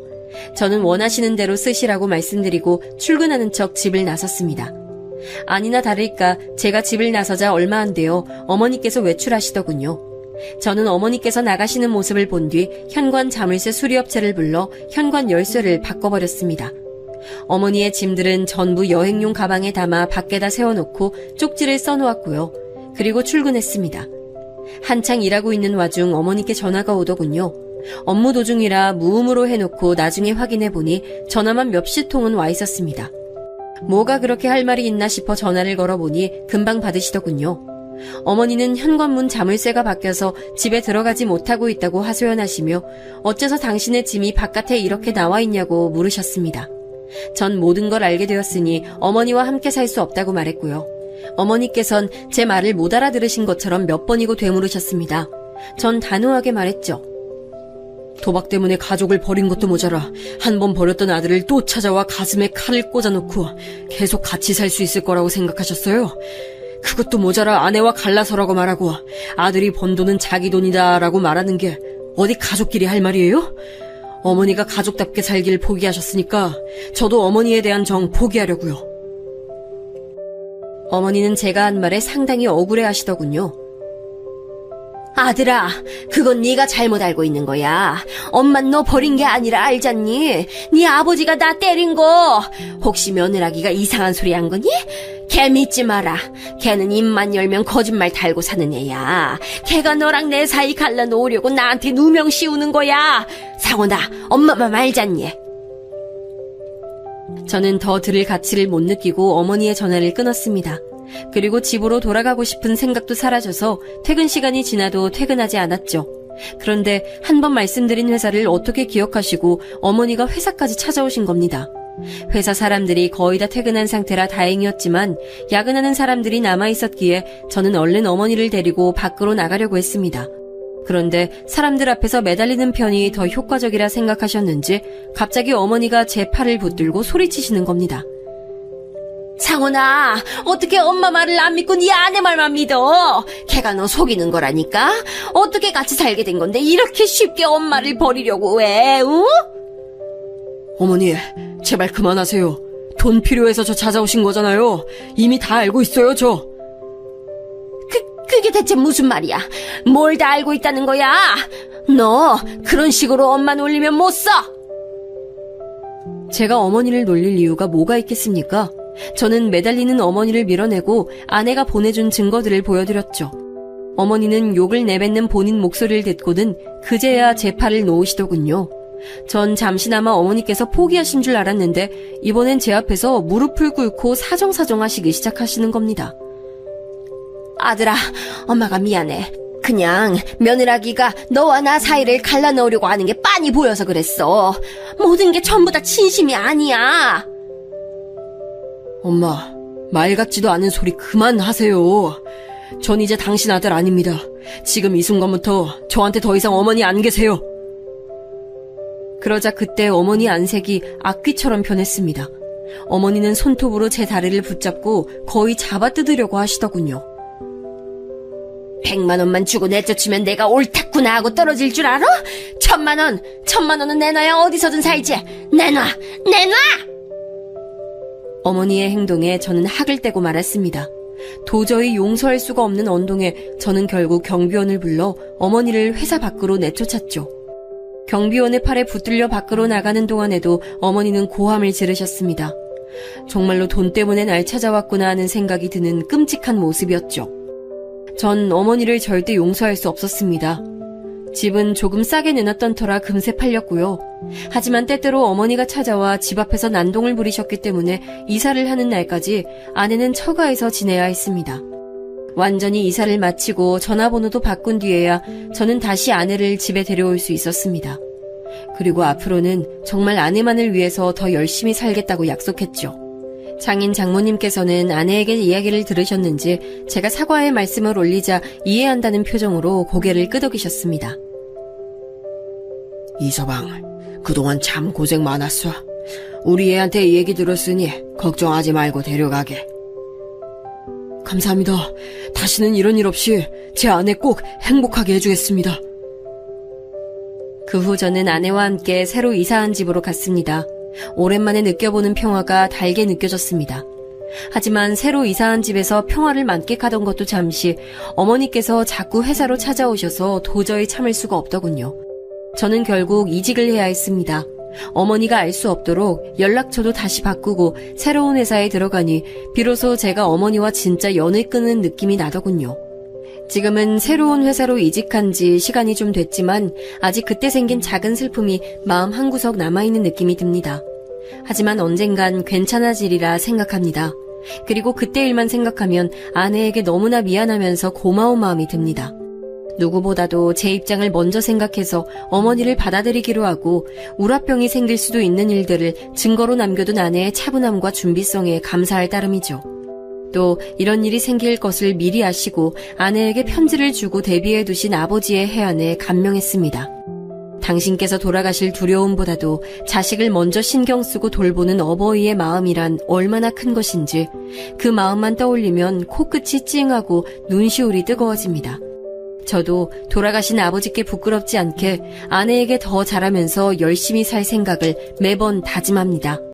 Speaker 3: 저는 원하시는 대로 쓰시라고 말씀드리고 출근하는 척 집을 나섰습니다. 아니나 다를까 제가 집을 나서자 얼마 안 되어 어머니께서 외출하시더군요. 저는 어머니께서 나가시는 모습을 본 뒤 현관 자물쇠 수리업체를 불러 현관 열쇠를 바꿔버렸습니다. 어머니의 짐들은 전부 여행용 가방에 담아 밖에다 세워놓고 쪽지를 써놓았고요. 그리고 출근했습니다. 한창 일하고 있는 와중 어머니께 전화가 오더군요. 업무 도중이라 무음으로 해놓고 나중에 확인해보니 전화만 몇십 통은 와 있었습니다. 뭐가 그렇게 할 말이 있나 싶어 전화를 걸어보니 금방 받으시더군요. 어머니는 현관문 자물쇠가 바뀌어서 집에 들어가지 못하고 있다고 하소연하시며 어째서 당신의 짐이 바깥에 이렇게 나와 있냐고 물으셨습니다. 전 모든 걸 알게 되었으니 어머니와 함께 살 수 없다고 말했고요. 어머니께선 제 말을 못 알아들으신 것처럼 몇 번이고 되물으셨습니다. 전 단호하게 말했죠. 도박 때문에 가족을 버린 것도 모자라 한 번 버렸던 아들을 또 찾아와 가슴에 칼을 꽂아놓고 계속 같이 살 수 있을 거라고 생각하셨어요? 그것도 모자라 아내와 갈라서라고 말하고 아들이 번 돈은 자기 돈이다 라고 말하는 게 어디 가족끼리 할 말이에요? 어머니가 가족답게 살길 포기하셨으니까 저도 어머니에 대한 정 포기하려고요. 어머니는 제가 한 말에 상당히 억울해 하시더군요.
Speaker 5: 아들아, 그건 네가 잘못 알고 있는 거야. 엄만 너 버린 게 아니라 알잖니? 네 아버지가 나 때린 거. 혹시 며느라기가 이상한 소리 한 거니? 걔 믿지 마라. 걔는 입만 열면 거짓말 달고 사는 애야. 걔가 너랑 내 사이 갈라놓으려고 나한테 누명 씌우는 거야. 상원아, 엄마만 알잖니?
Speaker 3: 저는 더 들을 가치를 못 느끼고 어머니의 전화를 끊었습니다. 그리고 집으로 돌아가고 싶은 생각도 사라져서 퇴근 시간이 지나도 퇴근하지 않았죠. 그런데 한 번 말씀드린 회사를 어떻게 기억하시고 어머니가 회사까지 찾아오신 겁니다. 회사 사람들이 거의 다 퇴근한 상태라 다행이었지만 야근하는 사람들이 남아있었기에 저는 얼른 어머니를 데리고 밖으로 나가려고 했습니다. 그런데 사람들 앞에서 매달리는 편이 더 효과적이라 생각하셨는지 갑자기 어머니가 제 팔을 붙들고 소리치시는 겁니다.
Speaker 5: 상원아, 어떻게 엄마 말을 안 믿고 네 아내 말만 믿어? 걔가 너 속이는 거라니까? 어떻게 같이 살게 된 건데 이렇게 쉽게 엄마를 버리려고 해, 응?
Speaker 4: 어머니, 제발 그만하세요. 돈 필요해서 저 찾아오신 거잖아요. 이미 다 알고 있어요, 저.
Speaker 5: 그게 대체 무슨 말이야? 뭘 다 알고 있다는 거야? 너 그런 식으로 엄마 놀리면 못 써!
Speaker 3: 제가 어머니를 놀릴 이유가 뭐가 있겠습니까? 저는 매달리는 어머니를 밀어내고 아내가 보내준 증거들을 보여드렸죠. 어머니는 욕을 내뱉는 본인 목소리를 듣고는 그제야 제 팔을 놓으시더군요. 전 잠시나마 어머니께서 포기하신 줄 알았는데 이번엔 제 앞에서 무릎을 꿇고 사정사정 하시기 시작하시는 겁니다.
Speaker 5: 아들아, 엄마가 미안해. 그냥 며느라기가 너와 나 사이를 갈라놓으려고 하는 게 빤히 보여서 그랬어. 모든 게 전부 다 진심이 아니야.
Speaker 4: 엄마, 말 같지도 않은 소리 그만하세요. 전 이제 당신 아들 아닙니다. 지금 이 순간부터 저한테 더 이상 어머니 안 계세요. 그러자 그때 어머니 안색이 악귀처럼 변했습니다. 어머니는 손톱으로 제 다리를 붙잡고 거의 잡아뜯으려고 하시더군요.
Speaker 5: 100만 원만 주고 내쫓으면 내가 옳았구나 하고 떨어질 줄 알아? 1000만 원은 내놔야 어디서든 살지. 내놔!
Speaker 3: 어머니의 행동에 저는 학을 떼고 말았습니다. 도저히 용서할 수가 없는 언동에 저는 결국 경비원을 불러 어머니를 회사 밖으로 내쫓았죠. 경비원의 팔에 붙들려 밖으로 나가는 동안에도 어머니는 고함을 지르셨습니다. 정말로 돈 때문에 날 찾아왔구나 하는 생각이 드는 끔찍한 모습이었죠. 전 어머니를 절대 용서할 수 없었습니다. 집은 조금 싸게 내놨던 터라 금세 팔렸고요. 하지만 때때로 어머니가 찾아와 집 앞에서 난동을 부리셨기 때문에 이사를 하는 날까지 아내는 처가에서 지내야 했습니다. 완전히 이사를 마치고 전화번호도 바꾼 뒤에야 저는 다시 아내를 집에 데려올 수 있었습니다. 그리고 앞으로는 정말 아내만을 위해서 더 열심히 살겠다고 약속했죠. 장인 장모님께서는 아내에게 이야기를 들으셨는지 제가 사과의 말씀을 올리자 이해한다는 표정으로 고개를 끄덕이셨습니다.
Speaker 4: 이서방, 그동안 참 고생 많았어. 우리 애한테 얘기 들었으니 걱정하지 말고 데려가게. 감사합니다. 다시는 이런 일 없이 제 아내 꼭 행복하게 해주겠습니다.
Speaker 3: 그 후 저는 아내와 함께 새로 이사한 집으로 갔습니다. 오랜만에 느껴보는 평화가 달게 느껴졌습니다. 하지만 새로 이사한 집에서 평화를 만끽하던 것도 잠시 어머니께서 자꾸 회사로 찾아오셔서 도저히 참을 수가 없더군요. 저는 결국 이직을 해야 했습니다. 어머니가 알 수 없도록 연락처도 다시 바꾸고 새로운 회사에 들어가니 비로소 제가 어머니와 진짜 연을 끊는 느낌이 나더군요. 지금은 새로운 회사로 이직한 지 시간이 좀 됐지만 아직 그때 생긴 작은 슬픔이 마음 한구석 남아있는 느낌이 듭니다. 하지만 언젠간 괜찮아지리라 생각합니다. 그리고 그때 일만 생각하면 아내에게 너무나 미안하면서 고마운 마음이 듭니다. 누구보다도 제 입장을 먼저 생각해서 어머니를 받아들이기로 하고 우라병이 생길 수도 있는 일들을 증거로 남겨둔 아내의 차분함과 준비성에 감사할 따름이죠. 또 이런 일이 생길 것을 미리 아시고 아내에게 편지를 주고 대비해 두신 아버지의 해안에 감명했습니다. 당신께서 돌아가실 두려움보다도 자식을 먼저 신경 쓰고 돌보는 어버이의 마음이란 얼마나 큰 것인지 그 마음만 떠올리면 코끝이 찡하고 눈시울이 뜨거워집니다. 저도 돌아가신 아버지께 부끄럽지 않게 아내에게 더 잘하면서 열심히 살 생각을 매번 다짐합니다.